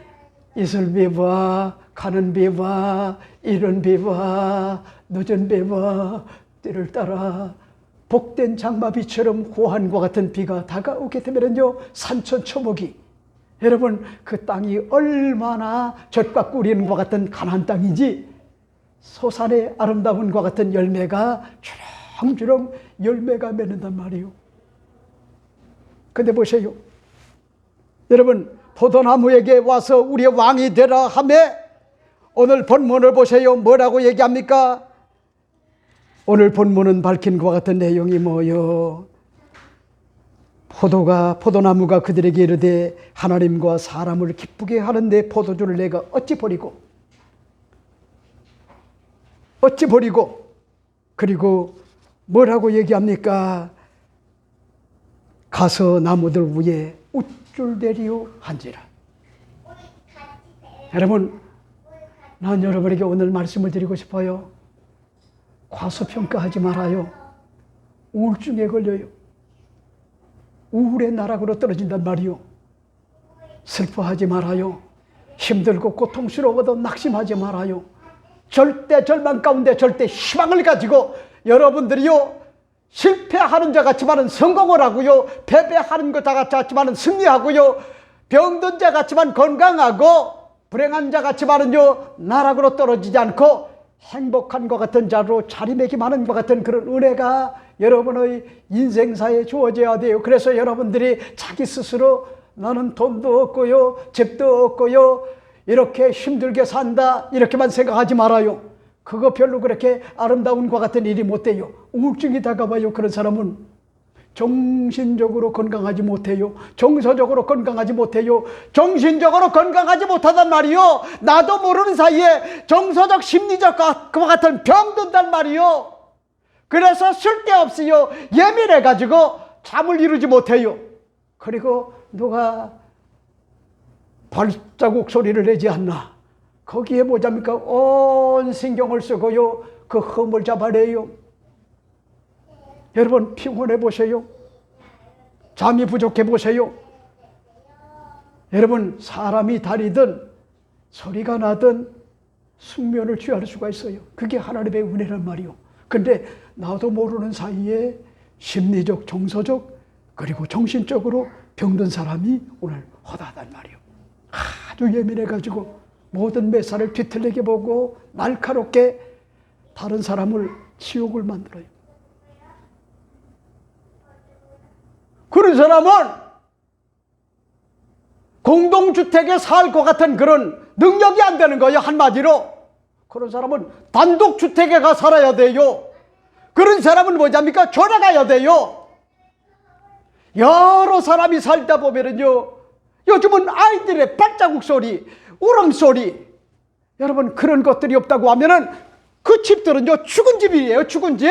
이슬비와 가는 비와 이른 비와 늦은 비와 때를 따라 복된 장마비처럼 고한과 같은 비가 다가오게 되면요 산천초목이 여러분 그 땅이 얼마나 젖과 꿀이 있는 것 같은 가나안 땅인지 소산의 아름다움과 같은 열매가 주렁주렁 열매가 맺는단 말이에요. 근데 보세요, 여러분 포도나무에게 와서 우리의 왕이 되라 하매 오늘 본문을 보세요. 뭐라고 얘기합니까? 오늘 본문은 밝힌 것과 같은 내용이 뭐요? 포도나무가 그들에게 이르되 하나님과 사람을 기쁘게 하는데 포도주를 내가 어찌 버리고 그리고 뭐라고 얘기합니까? 가서 나무들 위에 우쭐대리오 한지라. 여러분, 난 여러분에게 오늘 말씀을 드리고 싶어요. 과소평가하지 말아요. 우울증에 걸려요. 우울의 나락으로 떨어진단 말이요. 슬퍼하지 말아요. 힘들고 고통스러워도 낙심하지 말아요. 절대 절망 가운데 절대 희망을 가지고 여러분들이요 실패하는 자 같지만은 성공을 하고요, 패배하는 것 같지만은 승리하고요, 병든 자 같지만 건강하고 불행한 자 같지만은요 나락으로 떨어지지 않고 행복한 것 같은 자로 자리매김하는 것 같은 그런 은혜가 여러분의 인생사에 주어져야 돼요. 그래서 여러분들이 자기 스스로 나는 돈도 없고요 집도 없고요 이렇게 힘들게 산다 이렇게만 생각하지 말아요. 그거 별로 그렇게 아름다운 것 같은 일이 못 돼요. 우울증이 다가와요. 그런 사람은 정신적으로 건강하지 못해요. 정서적으로 건강하지 못해요. 정신적으로 건강하지 못하단 말이요, 나도 모르는 사이에 정서적 심리적 그와 같은 병든단 말이요. 그래서 쓸데없이요 예민해가지고 잠을 이루지 못해요. 그리고 누가 발자국 소리를 내지 않나 거기에 뭐잡니까? 온 신경을 쓰고요 그 흠을 잡아내요. 여러분 피곤해 보세요. 잠이 부족해 보세요. 여러분 사람이 다니든 소리가 나든 숙면을 취할 수가 있어요. 그게 하나님의 은혜란 말이요. 근데 나도 모르는 사이에 심리적, 정서적 그리고 정신적으로 병든 사람이 오늘 허다하단 말이요. 아주 예민해가지고 모든 매사를 뒤틀리게 보고 날카롭게 다른 사람을 지옥을 만들어요. 그런 사람은 공동주택에 살 것 같은 그런 능력이 안 되는 거예요. 한마디로 그런 사람은 단독주택에 가 살아야 돼요. 그런 사람은 뭐냐입니까? 전에 가야 돼요. 여러 사람이 살다 보면은요, 요즘은 아이들의 발자국 소리, 울음소리, 여러분 그런 것들이 없다고 하면은 그 집들은요 죽은 집이에요. 죽은 집.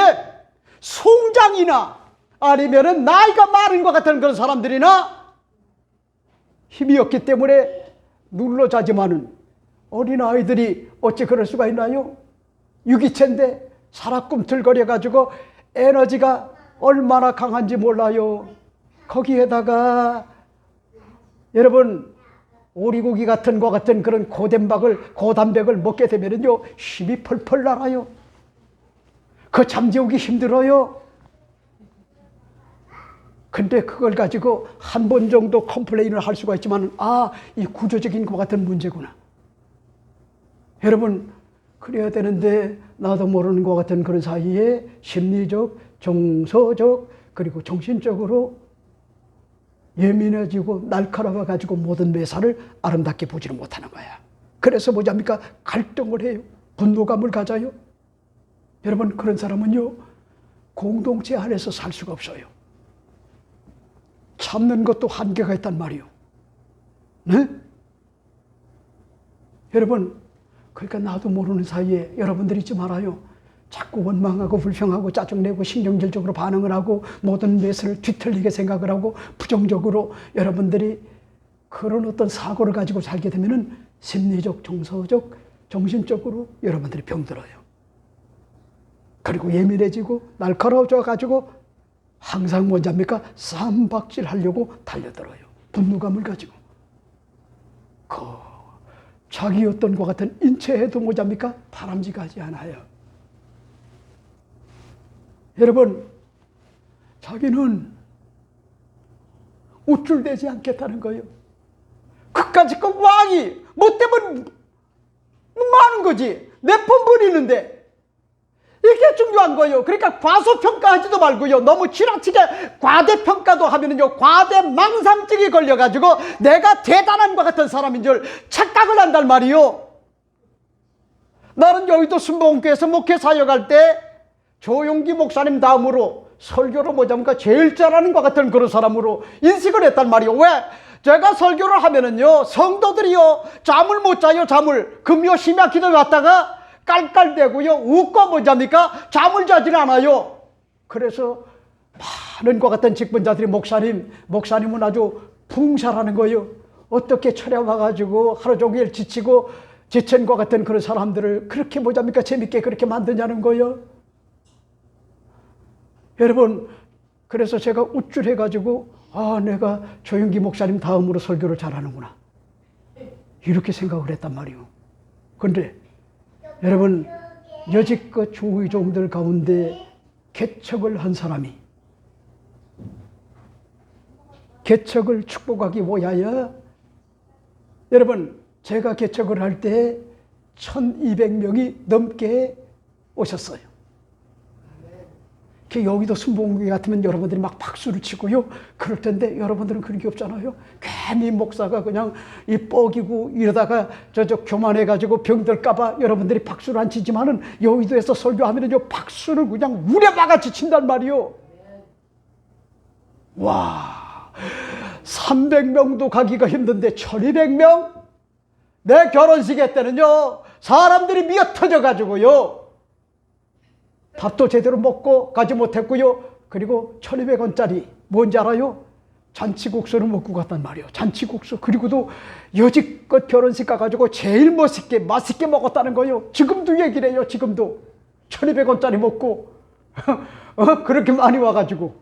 송장이나 아니면은 나이가 많은 것 같은 그런 사람들이나 힘이 없기 때문에 눌러 자지만은 어린아이들이 어찌 그럴 수가 있나요? 유기체인데 살아꿈틀거려 가지고 에너지가 얼마나 강한지 몰라요. 거기에다가 여러분 오리고기 같은 거 같은 그런 고단백을 먹게 되면은요 힘이 펄펄 날아요. 그 잠재우기 힘들어요. 근데 그걸 가지고 한 번 정도 컴플레인을 할 수가 있지만 이 구조적인 것 같은 문제구나. 여러분 그래야 되는데 나도 모르는 것 같은 그런 사이에 심리적, 정서적 그리고 정신적으로 예민해지고 날카로워 가지고 모든 매사를 아름답게 보지는 못하는 거야. 그래서 뭐합니까? 갈등을 해요. 분노감을 가져요. 여러분 그런 사람은요 공동체 안에서 살 수가 없어요. 참는 것도 한계가 있단 말이요. 네? 여러분 그러니까 나도 모르는 사이에 여러분들이 있지 말아요. 자꾸 원망하고 불평하고 짜증내고 신경질적으로 반응을 하고 모든 매사를 뒤틀리게 생각을 하고 부정적으로 여러분들이 그런 어떤 사고를 가지고 살게 되면은 심리적, 정서적, 정신적으로 여러분들이 병들어요. 그리고 예민해지고 날카로워져 가지고 항상 뭔지 압니까? 쌈박질 하려고 달려들어요. 분노감을 가지고. 자기 어떤 것 같은 인체해도 뭐지 압니까? 바람직하지 않아요. 여러분, 자기는 우쭐대지 않겠다는 거예요. 그까짓 거 왕이 뭐 때문에 많은 거지. 내 번 버리는데 이게 중요한 거예요. 그러니까 과소평가하지도 말고요. 너무 지나치게 과대평가도 하면은요 과대망상증이 걸려가지고 내가 대단한 것 같은 사람인 줄 착각을 한단 말이요. 나는 여의도 순복음교회에서 목회 사역할 때 조용기 목사님 다음으로 설교를 뭐냐면 제일 잘하는 것 같은 그런 사람으로 인식을 했단 말이요. 왜? 제가 설교를 하면은요 성도들이요 잠을 못 자요. 잠을 금요 심야 기도 왔다가 깔깔대고요 웃고 뭐잡니까? 잠을 자질 않아요. 그래서 많은 것 같은 직분자들이 목사님은 아주 풍살하는 거예요. 어떻게 철야와가지고 하루 종일 지친 것 같은 그런 사람들을 그렇게 뭐잡니까? 재밌게 그렇게 만드냐는 거예요. 여러분 그래서 제가 우쭐해가지고 내가 조용기 목사님 다음으로 설교를 잘하는구나 이렇게 생각을 했단 말이에요. 그런데 여러분 여지껏 주의종들 가운데 개척을 한 사람이 개척을 축복하기 위하여 여러분 제가 개척을 할 때 1200명이 넘게 오셨어요. 여기도 순복음교회 같으면 여러분들이 막 박수를 치고요 그럴 텐데 여러분들은 그런 게 없잖아요. 괜히 목사가 그냥 이 뻐기고 이러다가 저쪽 교만해가지고 병들까봐 여러분들이 박수를 안 치지만은 여의도에서 설교하면은요 박수를 그냥 우레바같이 친단 말이요. 와 300명도 가기가 힘든데 1200명? 내 결혼식 할 때는요 사람들이 미어 터져가지고요 밥도 제대로 먹고 가지 못했고요. 그리고 1200원짜리 뭔지 알아요? 잔치국수를 먹고 갔단 말이에요. 잔치국수. 그리고도 여지껏 결혼식 가가지고 제일 맛있게 먹었다는 거예요. 지금도 얘기를 해요. 지금도 1200원짜리 먹고 그렇게 많이 와가지고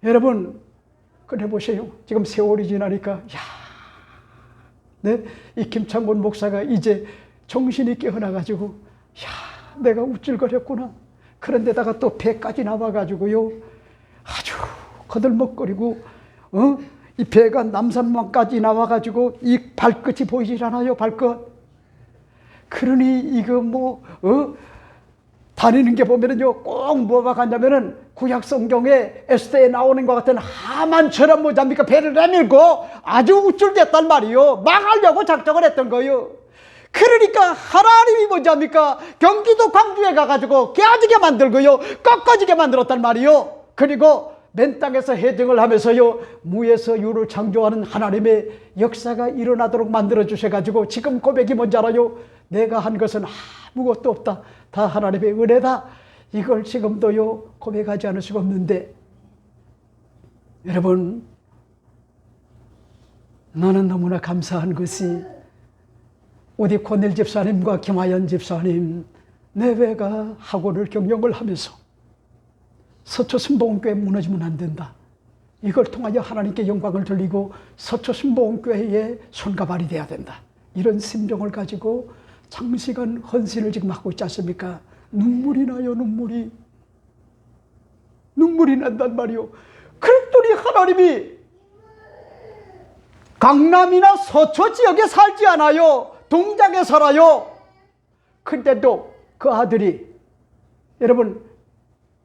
여러분 그래 보세요. 지금 세월이 지나니까 이 김창곤 목사가 이제 정신이 깨어나가지고 내가 우쭐거렸구나. 그런데다가 또 배까지 나와가지고요 아주 거들먹거리고 이 배가 남산만까지 나와가지고 이 발끝이 보이질 않아요. 발끝. 그러니 이거 다니는 게 보면은요 꼭 뭐가 같냐면은 구약 성경에 에스더에 나오는 것 같은 하만처럼 뭐잡니까 배를 내밀고 아주 우쭐댔단 말이요. 망하려고 작정을 했던 거예요. 그러니까 하나님이 뭐잡니까 경기도 광주에 가가지고 깨어지게 만들고요 꺾어지게 만들었단 말이요. 그리고 맨 땅에서 해정을 하면서요 무에서 유를 창조하는 하나님의 역사가 일어나도록 만들어 주셔가지고 지금 고백이 뭔지 알아요? 내가 한 것은 아무것도 없다, 다 하나님의 은혜다. 이걸 지금도요 고백하지 않을 수가 없는데, 여러분, 나는 너무나 감사한 것이 우리 권일 집사님과 김하연 집사님 내외가 학원을 경영을 하면서 서초순복음교회 무너지면 안 된다, 이걸 통하여 하나님께 영광을 돌리고 서초순복음교회의 손과 발이 돼야 된다, 이런 심정을 가지고 장시간 헌신을 지금 하고 있지 않습니까? 눈물이 나요. 눈물이 난단 말이요. 그랬더니 하나님이 강남이나 서초 지역에 살지 않아요. 동작에 살아요. 근데도 그 아들이, 여러분,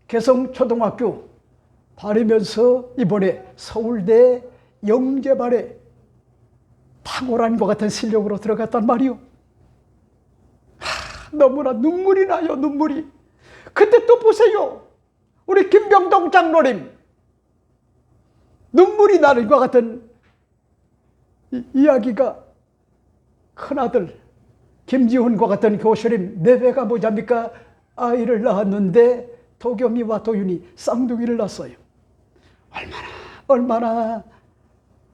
개성초등학교 다니면서 이번에 서울대 영재반에 탁월한 것 같은 실력으로 들어갔단 말이요. 너무나 눈물이 나요. 눈물이. 근데 또 보세요, 우리 김병동 장로님, 눈물이 나는 것 같은 이야기가, 큰아들 김지훈과 같은 교수님 내외가 뭐잡니까? 아이를 낳았는데 도겸이와 도윤이 쌍둥이를 낳았어요. 얼마나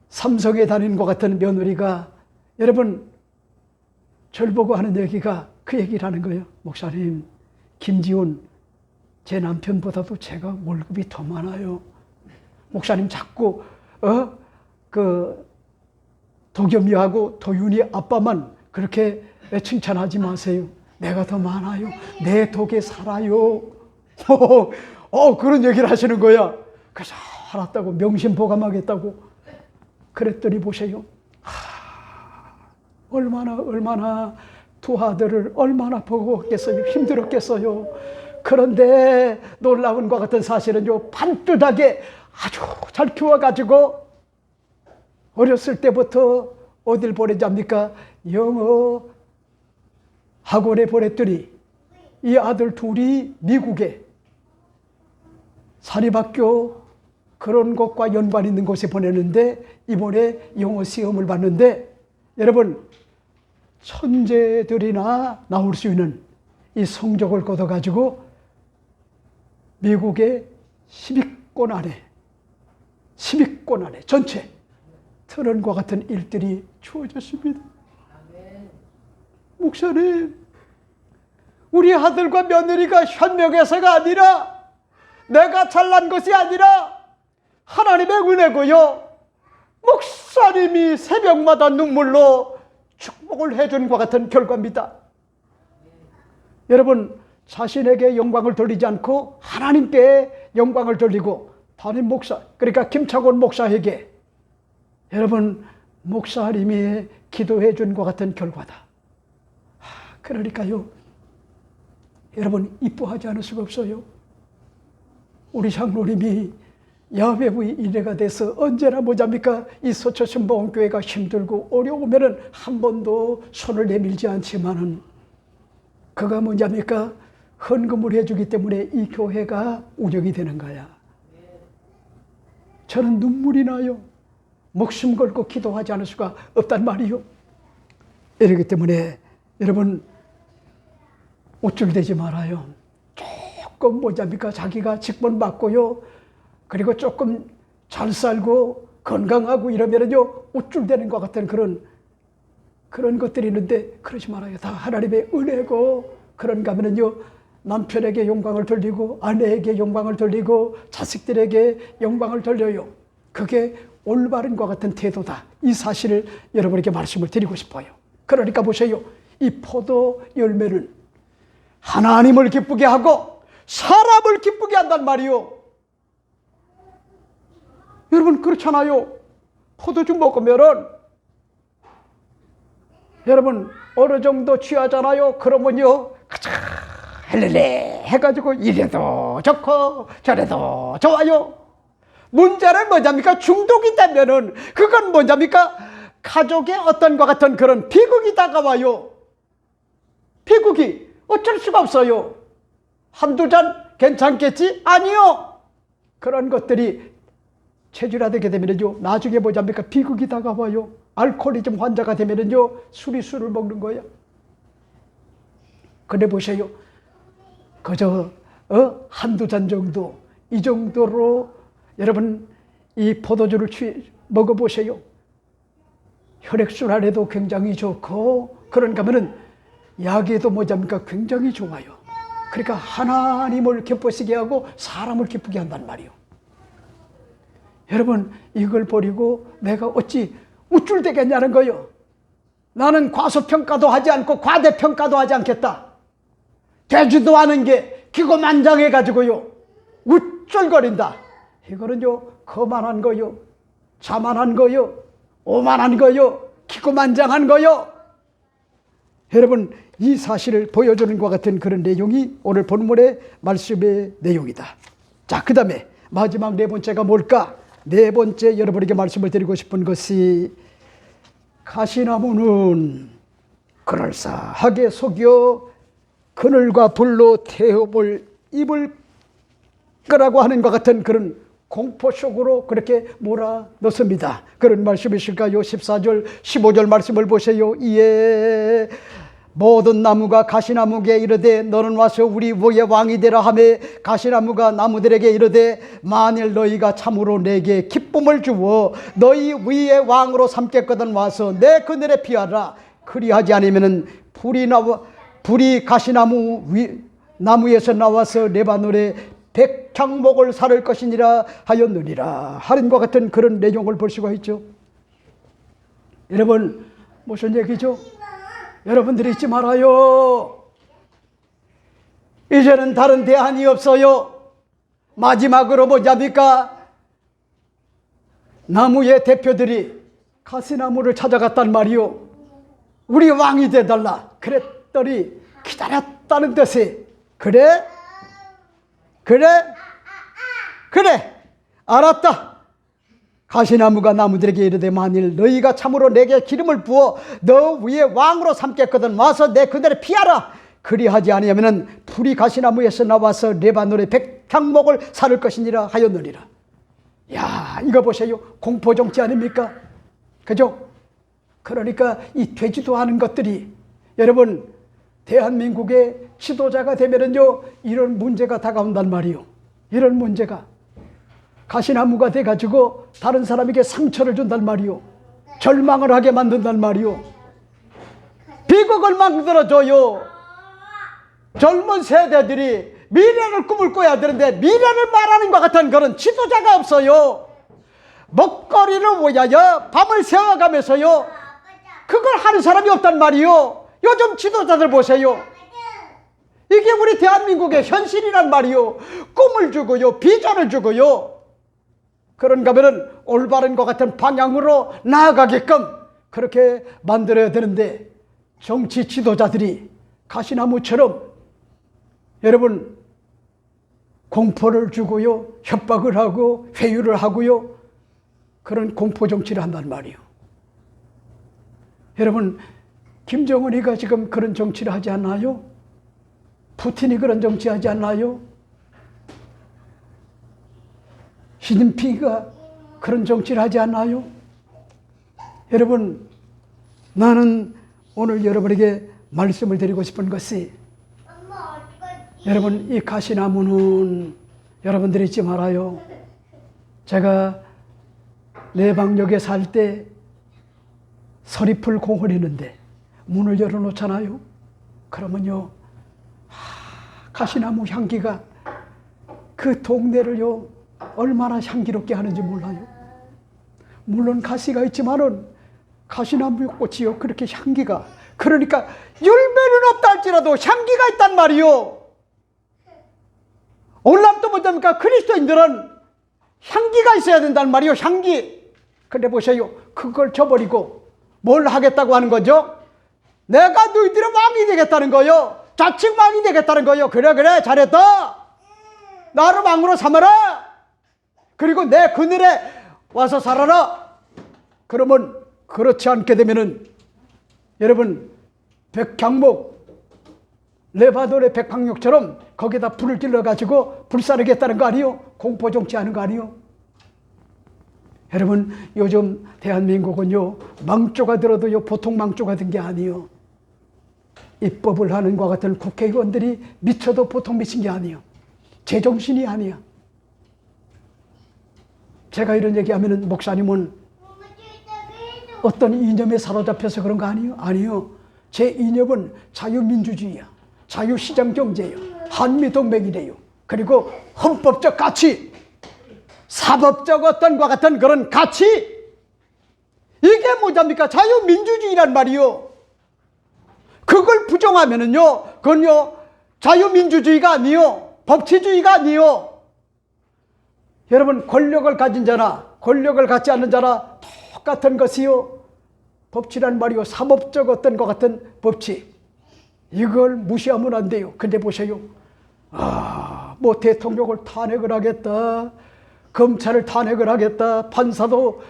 삼성에 다니는 것 같은 며느리가, 여러분, 절 보고 하는 얘기가 그 얘기를 하는 거예요. 목사님, 김지훈 제 남편보다도 제가 월급이 더 많아요. 목사님 자꾸 도겸이하고 도윤이 아빠만 그렇게 칭찬하지 마세요. 내가 더 많아요. 내 덕에 살아요. 그런 얘기를 하시는 거야. 그래서 알았다고, 명심보감하겠다고. 그랬더니 보세요. 얼마나 두 아들을 얼마나 버거웠겠어요. 힘들었겠어요. 그런데 놀라운 것 같은 사실은요, 반듯하게 아주 잘 키워가지고 어렸을 때부터 어딜 보내잡니까? 영어 학원에 보냈더니 이 아들 둘이 미국에 사립학교 그런 것과 연관 있는 곳에 보냈는데 이번에 영어 시험을 봤는데, 여러분, 천재들이나 나올 수 있는 이 성적을 거둬가지고 미국의 10위권 안에 전체 트런과 같은 일들이 주어졌습니다. 목사님, 우리 아들과 며느리가 현명해서가 아니라, 내가 잘난 것이 아니라 하나님의 은혜고요, 목사님이 새벽마다 눈물로 축복을 해준 것 같은 결과입니다. 여러분, 자신에게 영광을 돌리지 않고 하나님께 영광을 돌리고 담임 목사, 그러니까 김창원 목사에게, 여러분, 목사님이 기도해 준 것 같은 결과다. 그러니까요, 여러분, 이뻐하지 않을 수가 없어요. 우리 장로님이 야외부의 인회가 돼서 언제나 뭐잡니까? 이 서초순복음교회가 힘들고 어려우면은 한 번도 손을 내밀지 않지만은, 그가 뭐잡니까? 헌금을 해주기 때문에 이 교회가 운영이 되는 거야. 저는 눈물이 나요. 목숨 걸고 기도하지 않을 수가 없단 말이요. 이러기 때문에 여러분, 우쭐대지 말아요. 조금 뭐잡니까? 자기가 직분 받고요, 그리고 조금 잘 살고 건강하고 이러면은요, 우쭐대는 것 같은 그런 것들이 있는데, 그러지 말아요. 다 하나님의 은혜고, 그런가 하면은요, 남편에게 영광을 돌리고 아내에게 영광을 돌리고 자식들에게 영광을 돌려요. 그게 올바른 것 같은 태도다. 이 사실을 여러분에게 말씀을 드리고 싶어요. 그러니까 보세요. 이 포도 열매는 하나님을 기쁘게 하고 사람을 기쁘게 한단 말이요. 여러분, 그렇잖아요. 포도주 먹으면은 여러분 어느 정도 취하잖아요. 그러면요, 헬렐레 해가지고 이래도 좋고 저래도 좋아요. 문제는 뭐냐입니까? 중독이 되면은 그건 뭐냐입니까? 가족의 어떤 것 같은 그런 비극이 다가와요. 비극이 어쩔 수가 없어요. 한두 잔 괜찮겠지? 아니요. 그런 것들이 체질화되게 되면요, 나중에 뭐지 합니까? 비극이 다가와요. 알코올리즘 환자가 되면요, 술을 먹는 거야. 그래 보세요. 그저 한두 잔 정도, 이 정도로 여러분 이 포도주를 먹어보세요. 혈액순환에도 굉장히 좋고, 그런가 하면은 약에도 뭐잡니까? 굉장히 좋아요. 그러니까 하나님을 기쁘시게 하고 사람을 기쁘게 한단 말이요. 여러분, 이걸 버리고 내가 어찌 우쭐대겠냐는 거요. 나는 과소평가도 하지 않고 과대평가도 하지 않겠다. 되지도 않은 게 기고만장해가지고요, 우쭐거린다. 이거는요, 거만한 거요, 자만한 거요, 오만한 거요, 기고만장한 거요. 여러분, 이 사실을 보여주는 것 같은 그런 내용이 오늘 본문의 말씀의 내용이다. 자, 그 다음에 마지막 네 번째가 뭘까? 네 번째 여러분에게 말씀을 드리고 싶은 것이, 가시나무는 그럴싸하게 속여 그늘과 불로 태움을 입을 거라고 하는 것 같은 그런 공포 속으로 그렇게 몰아넣습니다. 그런 말씀이실까요? 14절 15절 말씀을 보세요. 이에 모든 나무가 가시나무에게 이르되 너는 와서 우리 위의 왕이 되라 하매, 가시나무가 나무들에게 이르되 만일 너희가 참으로 내게 기쁨을 주어 너희 위의 왕으로 삼겠거든 와서 내 그늘에 피하라. 그리하지 않으면 불이 가시나무 나무에서 나와서 레바논의 백향목을 사를 것이니라 하였느니라 하는 것 같은 그런 내용을 볼 수가 있죠. 여러분, 무슨 얘기죠? 여러분들이 잊지 말아요. 이제는 다른 대안이 없어요. 마지막으로 뭐냐니까? 나무의 대표들이 가시나무를 찾아갔단 말이요. 우리 왕이 되달라. 그랬더니 기다렸다는 뜻이, 그래 알았다. 가시나무가 나무들에게 이르되 만일 너희가 참으로 내게 기름을 부어 너 위에 왕으로 삼겠거든 와서 내 그늘에 피하라. 그리하지 아니하면 풀이 가시나무에서 나와서 레바논의 백향목을 사를 것이니라 하였느니라. 야, 이거 보세요. 공포정치 아닙니까? 그죠? 그러니까 이 되지도 않은 것들이, 여러분, 대한민국의 지도자가 되면은요, 이런 문제가 다가온단 말이요. 이런 문제가 가시나무가 돼가지고 다른 사람에게 상처를 준단 말이요, 절망을 하게 만든단 말이요, 비극을 만들어줘요. 젊은 세대들이 미래를 꿈을 꿔야 되는데 미래를 말하는 것 같은 그런 지도자가 없어요. 먹거리를 위하여 밤을 새워가면서요, 그걸 하는 사람이 없단 말이요. 요즘 지도자들 보세요. 이게 우리 대한민국의 현실이란 말이요. 꿈을 주고요, 비전을 주고요, 그런가 하면 올바른 것 같은 방향으로 나아가게끔 그렇게 만들어야 되는데, 정치 지도자들이 가시나무처럼 여러분 공포를 주고요, 협박을 하고 회유를 하고요, 그런 공포 정치를 한단 말이에요. 여러분, 김정은이가 지금 그런 정치를 하지 않나요? 푸틴이 그런 정치하지 않나요? 시진핑이가 그런 정치를 하지 않나요? 여러분, 나는 오늘 여러분에게 말씀을 드리고 싶은 것이, 여러분, 이 가시나무는 여러분들이 잊지 말아요. 제가 내방역에 살 때 서리풀 공원이 있는데 문을 열어놓잖아요. 그러면요, 가시나무 향기가 그 동네를요 얼마나 향기롭게 하는지 몰라요. 물론 가시가 있지만은 가시나무 꽃이요 그렇게 향기가, 그러니까 열매는 없다 할지라도 향기가 있단 말이요. 오늘날 또 뭐랍니까? 그리스도인들은 향기가 있어야 된단 말이요, 향기. 근데 보세요, 그걸 저버리고 뭘 하겠다고 하는 거죠? 내가 너희들의 왕이 되겠다는 거요, 자칭 왕이 되겠다는 거요. 그래 잘했다, 나를 왕으로 삼아라, 그리고 내 그늘에 와서 살아라. 그러면 그렇지 않게 되면은 여러분, 백향목, 레바논의 백향목처럼 거기다 불을 질러 가지고 불사르겠다는 거 아니요? 공포 정치하는 거 아니요? 여러분, 요즘 대한민국은요, 망조가 들어도요, 보통 망조가 든 게 아니요. 입법을 하는 것 같은 국회의원들이 미쳐도 보통 미친 게 아니요. 제정신이 아니야. 제가 이런 얘기하면은 목사님은 어떤 이념에 사로잡혀서 그런 거 아니요? 아니요. 제 이념은 자유민주주의야. 자유시장경제예요. 한미동맹이래요. 그리고 헌법적 가치, 사법적 어떤 과 같은 그런 가치, 이게 뭐랍니까? 자유민주주의란 말이요. 그걸 부정하면은요, 그건요, 자유민주주의가 아니요, 법치주의가 아니요. 여러분, 권력을 가진 자나 권력을 갖지 않는 자나 똑같은 것이요, 법치란 말이요, 사법적 어떤 것 같은 법치, 이걸 무시하면 안 돼요. 근데 보세요, 뭐 대통령을 탄핵을 하겠다, 검찰을 탄핵을 하겠다, 판사도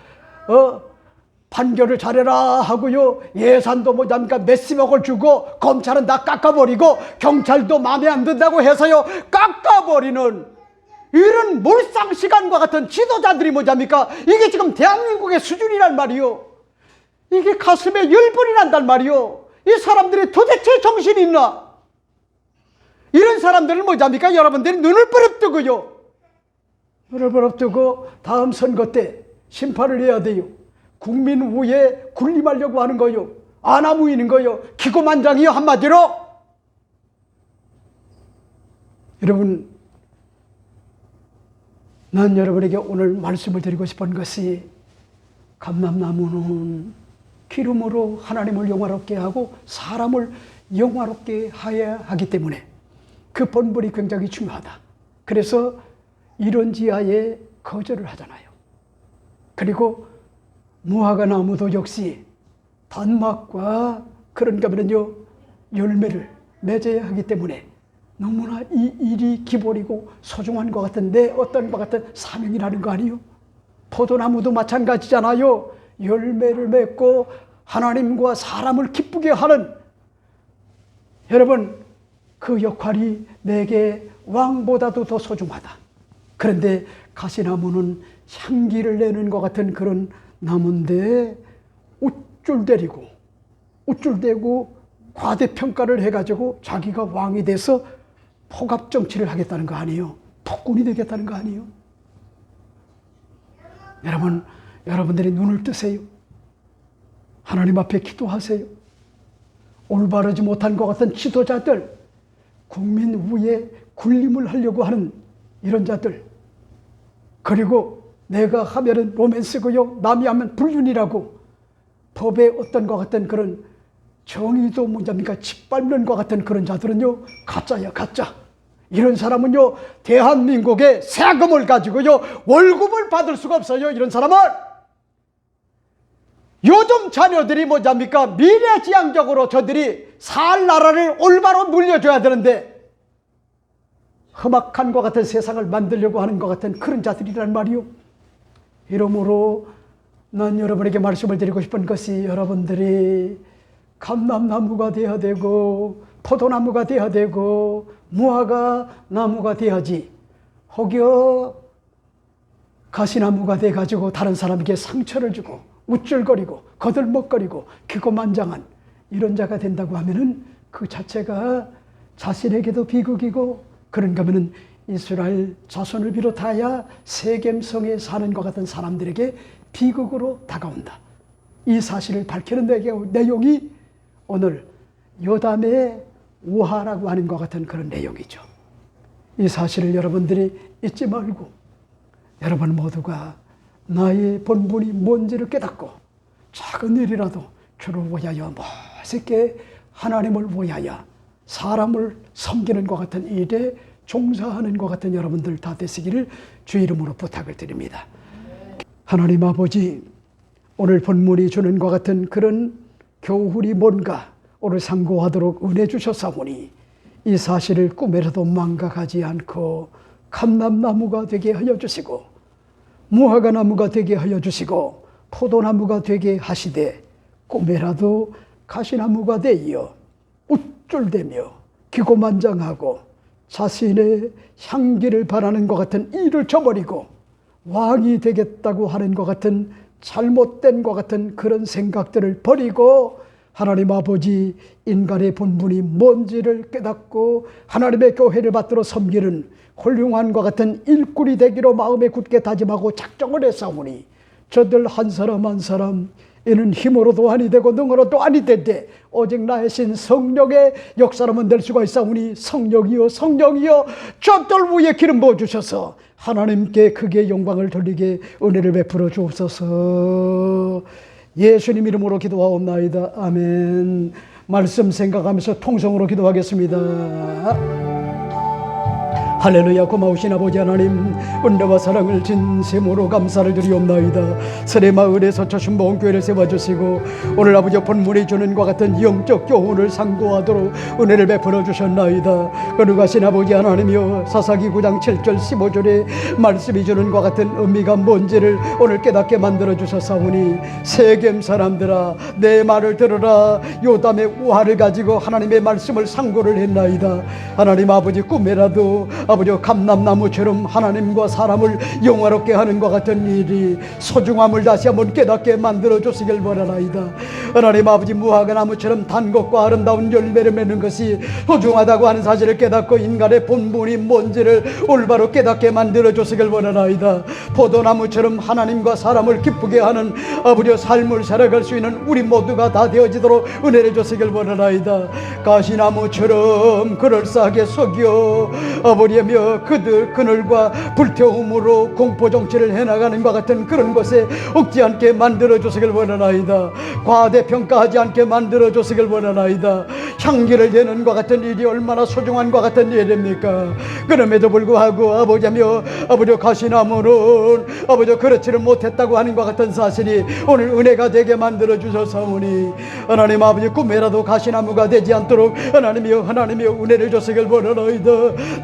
판결을 잘해라 하고요, 예산도 뭐냐니까 몇십억을 주고 검찰은 다 깎아버리고 경찰도 마음에 안 든다고 해서요 깎아버리는 이런 몰상시간과 같은 지도자들이 뭐냐니까 이게 지금 대한민국의 수준이란 말이요. 이게 가슴에 열불이 난단 말이요. 이 사람들이 도대체 정신이 있나? 이런 사람들은 뭐냐니까 여러분들이 눈을 부릅뜨고요, 눈을 부릅뜨고 다음 선거 때 심판을 해야 돼요. 국민 우에 군림하려고 하는 거요, 안하무이는 거요, 기고만장이요. 한마디로 여러분, 난 여러분에게 오늘 말씀을 드리고 싶은 것이, 감람나무는 기름으로 하나님을 영화롭게 하고 사람을 영화롭게 하여야 하기 때문에 그 본분이 굉장히 중요하다. 그래서 이런 지하에 거절을 하잖아요. 그리고 무화과 나무도 역시 단막과 그런 거면요 열매를 맺어야 하기 때문에 너무나 이 일이 기본이고 소중한 것 같은 내 어떤 것 같은 사명이라는 거 아니요? 포도나무도 마찬가지잖아요. 열매를 맺고 하나님과 사람을 기쁘게 하는, 여러분, 그 역할이 내게 왕보다도 더 소중하다. 그런데 가시나무는 향기를 내는 것 같은 그런 나무인데 우쭐대고 과대평가를 해가지고 자기가 왕이 돼서 포갑정치를 하겠다는 거 아니에요? 폭군이 되겠다는 거 아니에요? 여러분, 여러분들이 눈을 뜨세요. 하나님 앞에 기도하세요. 올바르지 못한 것 같은 지도자들, 국민 위에 군림을 하려고 하는 이런 자들, 그리고 내가 하면은 로맨스고요, 남이 하면 불륜이라고 법에 어떤 것 같은 그런 정의도 뭐냐니까 짓밟는 것 같은 그런 자들은요 가짜야, 가짜. 이런 사람은요 대한민국의 세금을 가지고요 월급을 받을 수가 없어요. 이런 사람은 요즘 자녀들이 뭐냐니까 미래지향적으로 저들이 살 나라를 올바로 물려줘야 되는데 험악한 것 같은 세상을 만들려고 하는 것 같은 그런 자들이란 말이요. 이러므로 난 여러분에게 말씀을 드리고 싶은 것이, 여러분들이 감람나무가 되어야 되고 포도나무가 되어야 되고 무화과 나무가 되어야지, 혹여 가시나무가 돼가지고 다른 사람에게 상처를 주고 우쭐거리고 거들먹거리고 기고만장한 이런 자가 된다고 하면은 그 자체가 자신에게도 비극이고, 그런가 하면은 이스라엘 자손을 비롯하여 세겜성에 사는 것 같은 사람들에게 비극으로 다가온다. 이 사실을 밝히는 내용이 오늘 요담의 우화라고 하는 것 같은 그런 내용이죠. 이 사실을 여러분들이 잊지 말고 여러분 모두가 나의 본분이 뭔지를 깨닫고 작은 일이라도 주를 위하여 멋있게 하나님을 위하여 사람을 섬기는 것 같은 일에 종사하는 것 같은 여러분들 다 되시기를 주 이름으로 부탁을 드립니다. 하나님 아버지, 오늘 본문이 주는 것 같은 그런 교훈이 뭔가 오늘 상고하도록 은혜 주셨사오니 이 사실을 꿈에라도 망각하지 않고 감람나무가 되게 하여 주시고 무화과 나무가 되게 하여 주시고 포도나무가 되게 하시되 꿈에라도 가시나무가 되어 우쭐대며 기고만장하고 자신의 향기를 바라는 것 같은 일을 저버리고 왕이 되겠다고 하는 것 같은 잘못된 것 같은 그런 생각들을 버리고 하나님 아버지 인간의 본분이 뭔지를 깨닫고 하나님의 교회를 받들어 섬기는 훌륭한 것 같은 일꾼이 되기로 마음에 굳게 다짐하고 작정을 했사오니 저들 한 사람 한 사람 이는 힘으로도 아니 되고 능으로도 아니 되되 오직 나의 신 성령의 역사로만 될 수가 있사오니 성령이여 성령이여 저들 위에 기름 부어주셔서 하나님께 크게 영광을 돌리게 은혜를 베풀어 주옵소서. 예수님 이름으로 기도하옵나이다. 아멘. 말씀 생각하면서 통성으로 기도하겠습니다. 할렐루야. 고마우신 아버지 하나님, 은혜와 사랑을 진심으로 감사를 드리옵나이다. 설의마을에서 저신봉교회를 세워주시고 오늘 아버지 본문이 주는 것 같은 영적 교훈을 상고하도록 은혜를 베풀어 주셨나이다. 거룩하신 아버지 하나님이여, 사사기 9장 7절 15절에 말씀이 주는 것 같은 의미가 뭔지를 오늘 깨닫게 만들어 주셨사오니 세겜 사람들아 내 말을 들으라. 요담의 우화를 가지고 하나님의 말씀을 상고를 했나이다. 하나님 아버지 꿈에라도 아버지 감람나무처럼 하나님과 사람을 영화롭게 하는 것 같은 일이 소중함을 다시 한번 깨닫게 만들어 주시길 바라나이다. 하나님 아버지 무화과 나무처럼 단 것과 아름다운 열매를 맺는 것이 소중하다고 하는 사실을 깨닫고 인간의 본분이 뭔지를 올바로 깨닫게 만들어 주시길 바라나이다. 포도나무처럼 하나님과 사람을 기쁘게 하는 아버지 삶을 살아갈 수 있는 우리 모두가 다 되어지도록 은혜를 주시길 바라나이다. 가시나무처럼 그럴싸하게 속여 아버지 그들 그늘과 불태움으로 공포정치를 해나가는 것 같은 그런 것에 옥지 않게 만들어 주시길 원하나이다. 과대평가하지 않게 만들어 주시길 원하나이다. 향기를 내는 것 같은 일이 얼마나 소중한 것 같은 일입니까? 그럼에도 불구하고 아버지며 아버지 가시나무는 아버지 그렇지를 못했다고 하는 것 같은 사실이 오늘 은혜가 되게 만들어 주셔서오니 하나님 아버지 꿈에라도 가시나무가 되지 않도록 하나님이여 은혜를 주시길 원하나이다.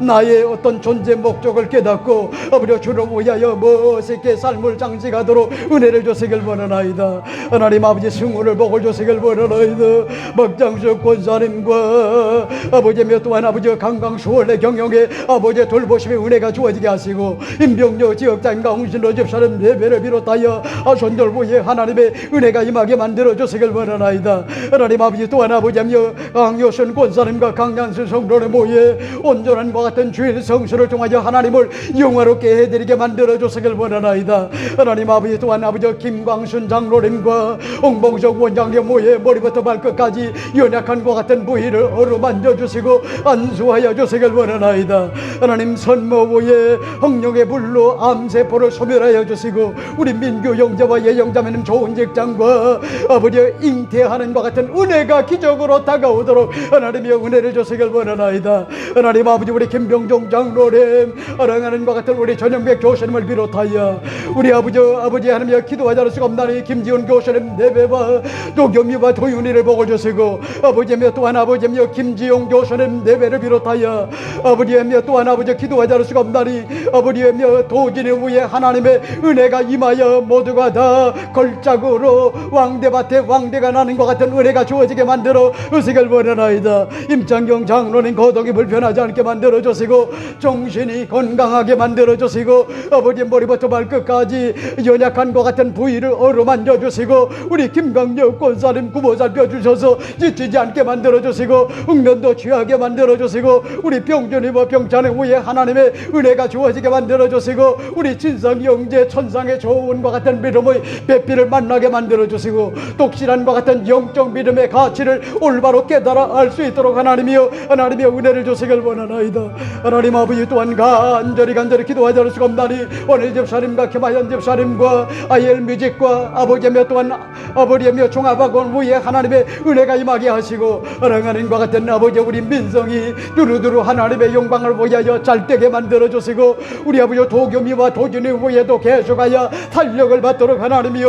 나의 어떤 존재 목적을 깨닫고 아버지 주를 위하여 멋있게 삶을 장식하도록 은혜를 주시길 원하나이다. 하나님 아버지 승우를 복을 주시길 원하나이다. 박장수 권사님과 아버지며 또한 아버지 강강 수월의 경영에 아버지 돌보심의 은혜가 주어지게 하시고 임병여 지역장과 홍신로 집사람 예배를 비롯하여 손들 위에 하나님의 은혜가 임하게 만들어 주시길 원하나이다. 하나님 아버지 또한 아버지며 강효선 권사님과 강양수 성도를 모여 온전한 것 같은 주일 성수를 통하여 하나님을 영화롭게 해드리게 만들어 주시길 원하나이다. 하나님 아버지 또한 아버지 김광순 장로님과 홍봉석 원장님 모여 머리부터 발끝까지 연약한 것 같은 부위를 어루만져 주시고 안수하여 주시길 원하나이다. 하나님 선모부에 성령의 불로 암세포를 소멸하여 주시고 우리 민규 형제와 예영자매는 좋은 직장과 아버지 잉태하는 것 같은 은혜가 기적으로 다가오도록 하나님의 은혜를 주시길 원하나이다. 하나님 아버지 우리 김병종 장로님 사랑하는 것 같은 우리 전영백 교수님을 비롯하여 우리 아버지 하나님의 기도하지 않을 수가 없나니 김지훈 교수님 내배와 도겸이와 도윤이를 복을 주시고 아버지며 또한 아버지며 김지용 교수님 내배를 비롯하여 아버지며 또한 아버지 기도하지 않을 수가 없나니 아버지며 도진이 위에 하나님의 은혜가 임하여 모두가 다 걸작으로 왕대밭에 왕대가 나는 것 같은 은혜가 주어지게 만들어 주시길 원하나이다. 임창경 장로님 거동이 불편하지 않게 만들어 주시고 정신이 건강하게 만들어 주시고 아버지 머리부터 발끝까지 연약한 것 같은 부위를 어루만져 주시고 우리 김강력 권사님 구보 살펴 주셔서 지치지 않게 만들어 주시고 흑면도 취하게 만들어 주시고 우리 병준이와 병찬의 위에 하나님의 은혜가 주어지게 만들어 주시고 우리 진성 영재 천상의 좋은 것 같은 믿음의 배필을 만나게 만들어 주시고 독실한 것 같은 영적 믿음의 가치를 올바로 깨달아 알 수 있도록 하나님의 은혜를 주시길 원하나이다. 하나님 아버지 또한 간절히 기도하지 않을 수가 없나니 오늘 집사님과 김하연 집사님과 아이엘 뮤직과 아버지며 또한 아버지며 종합학원 위에 하나님의 은혜가 임하게 하시고 사랑하는 것 같은 아버지 우리 민성이 두루두루 하나님의 영광을 위하여 잘되게 만들어 주시고 우리 아버지 도겸이와 도준이 위에도 계속하여 탄력을 받도록 하나님의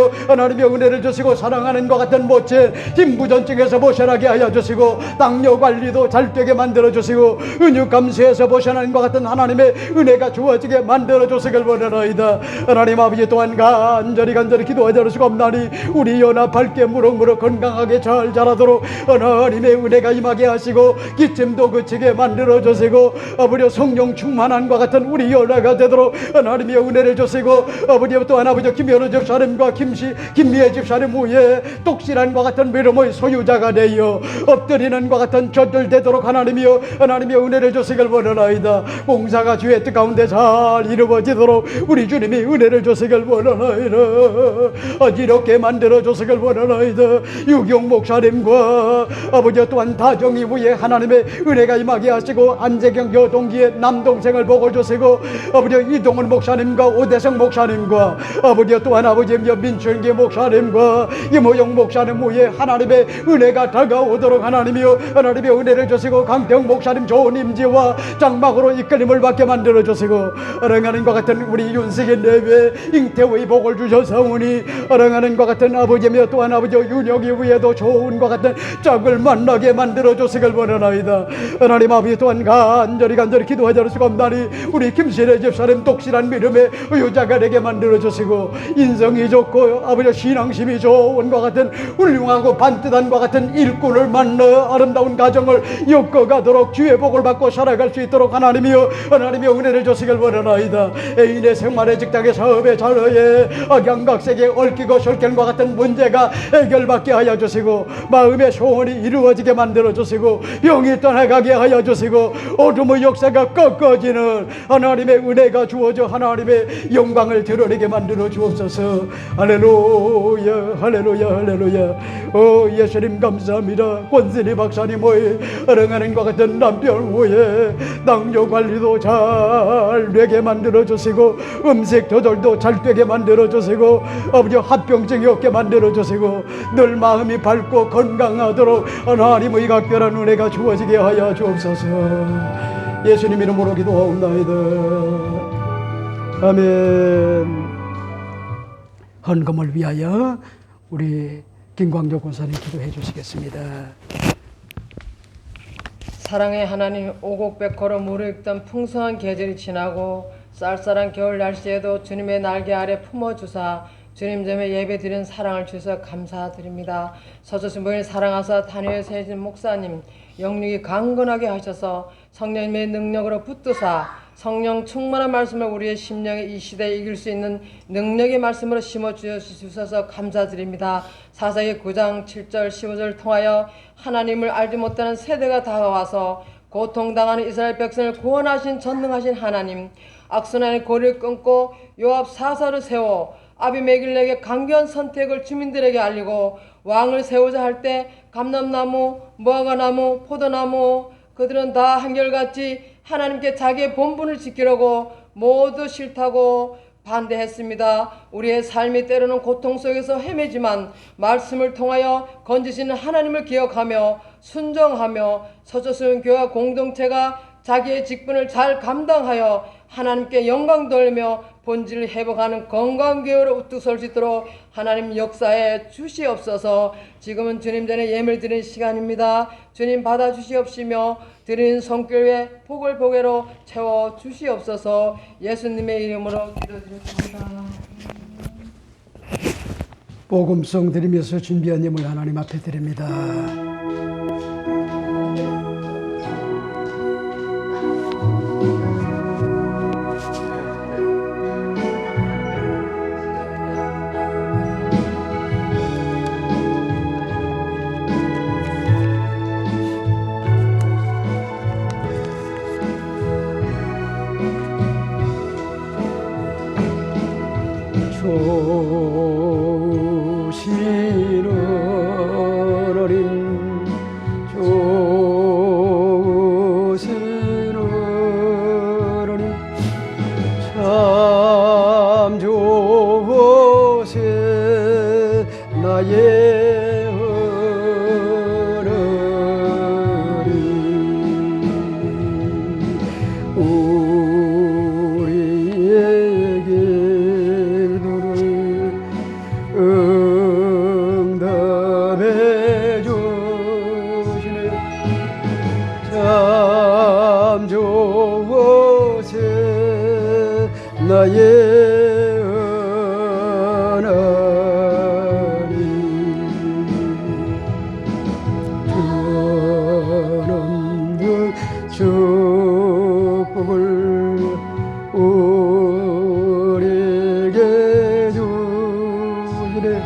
은혜를 주시고 사랑하는 것 같은 모체 힘부전증에서 벗어나게 하여 주시고 당뇨 관리도 잘되게 만들어 주시고 은육감수에서 벗어나 하나님과 같은 하나님의 은혜가 주어지게 만들어 주시길 원하나이다. 하나님 아버지 또한 간절히 기도하자 수고합나니 우리 연합 밝게 무럭무럭 건강하게 잘 자라도록 하나님의 은혜가 임하게 하시고 기침도 그치게 만들어 주시고 아버지 성령 충만함과 같은 우리 연합가 되도록 하나님의 은혜를 주시고 아버지 또한 아버지 김현우 집사님과 김미애 집사님 후에 똑실한과 같은 믿음의 소유자가 되어 엎드리는 것 같은 저들되도록 하나님이여 하나님의 은혜를 주시길 원하나이다. 공사가 주의 뜻 가운데 잘 이루어지도록 우리 주님이 은혜를 주시길 원하나이다. 어지럽게 만들어 주시길 원하나이다. 유경 목사님과 아버지 또한 다정이 후에 하나님의 은혜가 임하게 하시고 안재경 여동기의 남동생을 보고 주시고 아버지 이동훈 목사님과 오대성 목사님과 아버지 또한 아버지 민철기 목사님과 이모영 목사님 후에 하나님의 은혜가 다가오도록 하나님이여 하나님의 은혜를 주시고 강태영 목사님 좋은 임지와 장막으로 이끌림을 받게 만들어 주시고 어랑하는 것 같은 우리 윤석인 내외 잉태의 복을 주셔서오니 어랑하는 것 같은 아버지며 또한 아버지 윤혁이 위에도 좋은 것 같은 짝을 만나게 만들어 주시길 원하나이다. 하나님 아버지 또한 간절히 기도하자 수고합나니 우리 김신혜 집사님 독실한 믿음의 의유자가 되게 만들어 주시고 인성이 좋고 아버지 신앙심이 좋은 것 같은 훌륭하고 반듯한 것 같은 일꾼을 만나 아름다운 가정을 엮어가도록 주의 복을 받고 살아갈 수 있도록 하나님이여 하나님의 은혜를 주시길 원하나이다. 애인의 생활의 직장의 사업의 자녀의 악양각색에 얽히고 설견과 같은 문제가 해결받게 하여 주시고 마음의 소원이 이루어지게 만들어 주시고 병이 떠나가게 하여 주시고 어둠의 역사가 꺾어지는 하나님의 은혜가 주어져 하나님의 영광을 드러내게 만들어 주옵소서. 할렐루야 할렐루야 할렐루야. 예수님 감사합니다. 권순희 박사님의 어랑하는과 같은 남편 후에 당뇨 관리도 잘 되게 만들어 주시고 음식 조절도 잘 되게 만들어 주시고 아버지 합병증이 없게 만들어 주시고 늘 마음이 밝고 건강하도록 하나님의 각별한 은혜가 주어지게 하여 주옵소서. 예수님 이름으로 기도하옵나이다. 아멘. 헌금을 위하여 우리 김광조 권사님 기도해 주시겠습니다. 사랑의 하나님, 오곡백호로 무르익던 풍성한 계절이 지나고 쌀쌀한 겨울 날씨에도 주님의 날개 아래 품어주사 주님 전에 예배드린 사랑을 주셔서 감사드립니다. 서주신 분을 사랑하사 단위에 세진 목사님 영육이 강건하게 하셔서 성령님의 능력으로 붙드사 성령 충만한 말씀을 우리의 심령에 이 시대에 이길 수 있는 능력의 말씀으로 심어주셔서 감사드립니다. 사사기 9장 7절 15절을 통하여 하나님을 알지 못하는 세대가 다가와서 고통당하는 이스라엘 백성을 구원하신 전능하신 하나님, 악순환의 고리를 끊고 요압 사사를 세워 아비메길에게 강교한 선택을 주민들에게 알리고 왕을 세우자 할 때 감람나무, 무화과나무, 포도나무 그들은 다 한결같이 하나님께 자기의 본분을 지키려고 모두 싫다고 반대했습니다. 우리의 삶이 때로는 고통 속에서 헤매지만 말씀을 통하여 건지시는 하나님을 기억하며 순종하며 서초스러운 교회 공동체가 자기의 직분을 잘 감당하여 하나님께 영광 돌리며 본질을 회복하는 건강한 교회로 우뚝 설 수 있도록 하나님 역사에 주시옵소서. 지금은 주님 전에 예물 드리는 시간입니다. 주님 받아 주시옵시며 드리는 손길에 복을 보게로 채워 주시옵소서. 예수님의 이름으로 기도드렸습니다. 복음송 드리면서 준비한 예물 하나님 앞에 드립니다. 조시는 어린 조시는 어린 참 좋으세 나의 어른이 우리에게 응답해 주시네 참 좋은 그래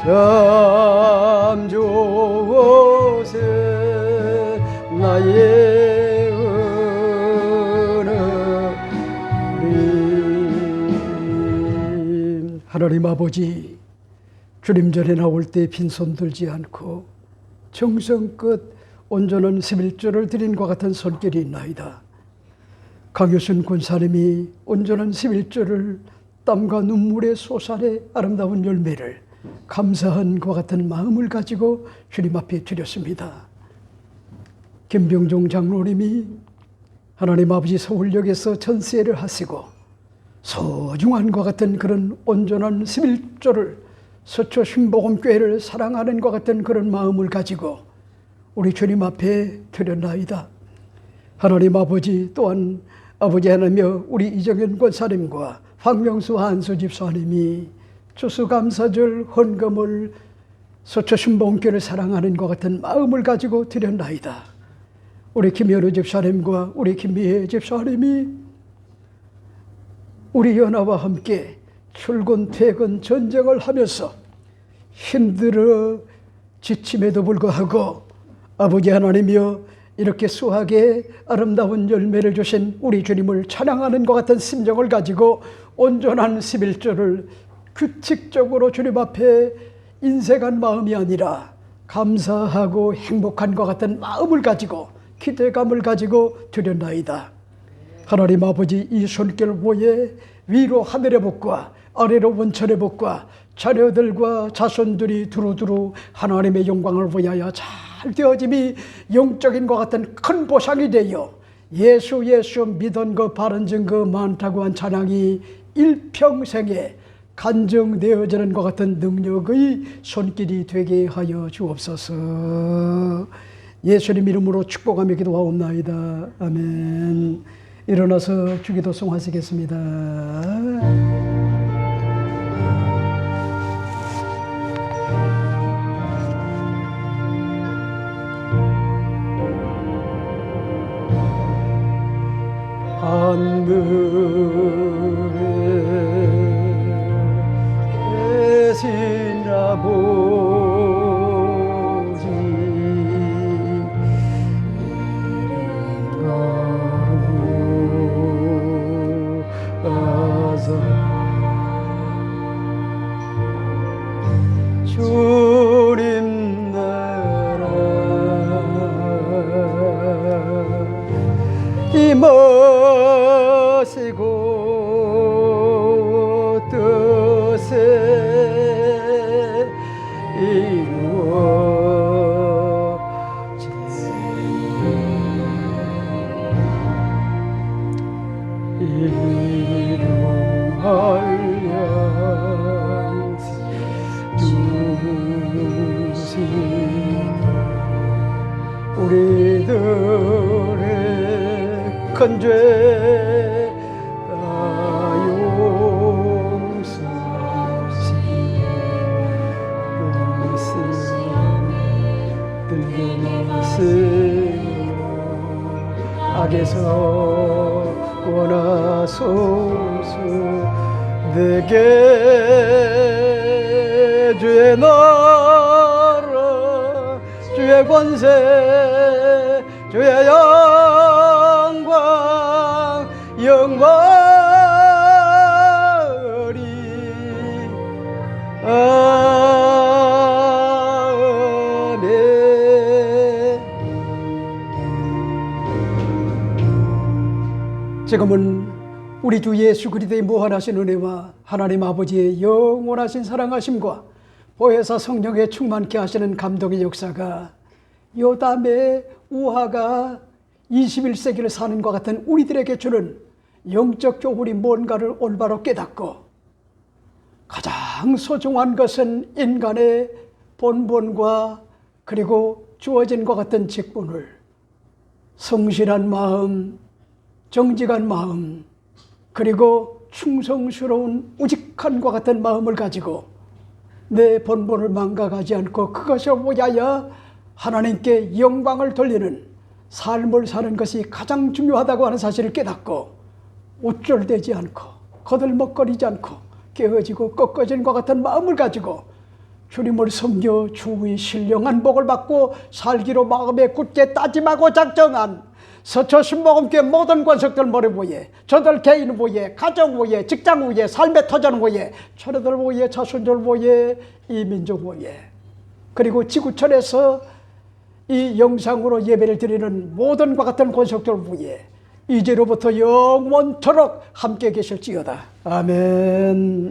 참 좋으세 나의 은혜님. 하나님 아버지, 주님 전에 나올 때 빈손 들지 않고 정성껏 온전한 11조를 드린 것 같은 손길이 있나이다. 강효순 권사님이 온전한 11조를 땀과 눈물의 솟아내 아름다운 열매를 감사한 것 같은 마음을 가지고 주님 앞에 드렸습니다. 김병종 장로님이 하나님 아버지 서울역에서 전세를 하시고 소중한 것 같은 그런 온전한 11조를 서초 신복음교회를 사랑하는 것 같은 그런 마음을 가지고 우리 주님 앞에 드렸나이다. 하나님 아버지 또한 아버지 하나며 우리 이정현 권사님과 황명수 한수 집사님이 추수감사절 헌금을 서초 신복음교회를 사랑하는 것 같은 마음을 가지고 드렸나이다. 우리 김현우 집사님과 우리 김미애 집사님이 우리 연하와 함께 출근 퇴근 전쟁을 하면서 힘들어 지침에도 불구하고 아버지 하나님이여 이렇게 수하게 아름다운 열매를 주신 우리 주님을 찬양하는 것 같은 심정을 가지고 온전한 11조를 규칙적으로 주님 앞에 인색한 마음이 아니라 감사하고 행복한 것 같은 마음을 가지고 기대감을 가지고 드렸나이다. 하나님 아버지, 이 손길 보에 위로 하늘의 복과 아래로 원천의 복과 자녀들과 자손들이 두루두루 하나님의 영광을 보여야 잘 되어짐이 영적인 것 같은 큰 보상이 되어 예수 믿은 거 바른 증거 많다고 한 찬양이 일평생에 간증되어지는 것 같은 능력의 손길이 되게 하여 주옵소서. 예수님 이름으로 축복하며 기도하옵나이다. 아멘. 일어나서 주기도송 하시겠습니다. 하늘에 계신 아버지 주님 나라 임하시고 뜻에 우리들의 큰 죄 다 용서하시고 악에서 구원하소서. 내게 주의 나라 주의 권세 주의 영광 영원히 아멘. 지금은 우리 주 예수 그리스도의 무한하신 은혜와 하나님 아버지의 영원하신 사랑하심과 보혜사 성령의 충만케 하시는 감동의 역사가 요담의 우화가 21세기를 사는 것 같은 우리들에게 주는 영적 교훈이 뭔가를 올바로 깨닫고 가장 소중한 것은 인간의 본분과 그리고 주어진 것 같은 직분을 성실한 마음, 정직한 마음, 그리고 충성스러운 우직한 것 같은 마음을 가지고 내 본분을 망각하지 않고 그것을 보여야 하나님께 영광을 돌리는 삶을 사는 것이 가장 중요하다고 하는 사실을 깨닫고 우쭐대지 않고 거들먹거리지 않고 깨어지고 꺾어진 것 같은 마음을 가지고 주님을 섬겨 주의 신령한 복을 받고 살기로 마음에 굳게 다짐하고 작정한 서초 신복음교회 모든 권속들 머리 위에, 저들 개인 위에, 가정 위에, 직장 위에, 삶의 터전 위에, 처녀들 위에, 자손들 위에, 이 민족 위에, 그리고 지구촌에서 이 영상으로 예배를 드리는 모든과 같은 권속들 위에 이제로부터 영원토록 함께 계실지어다. 아멘.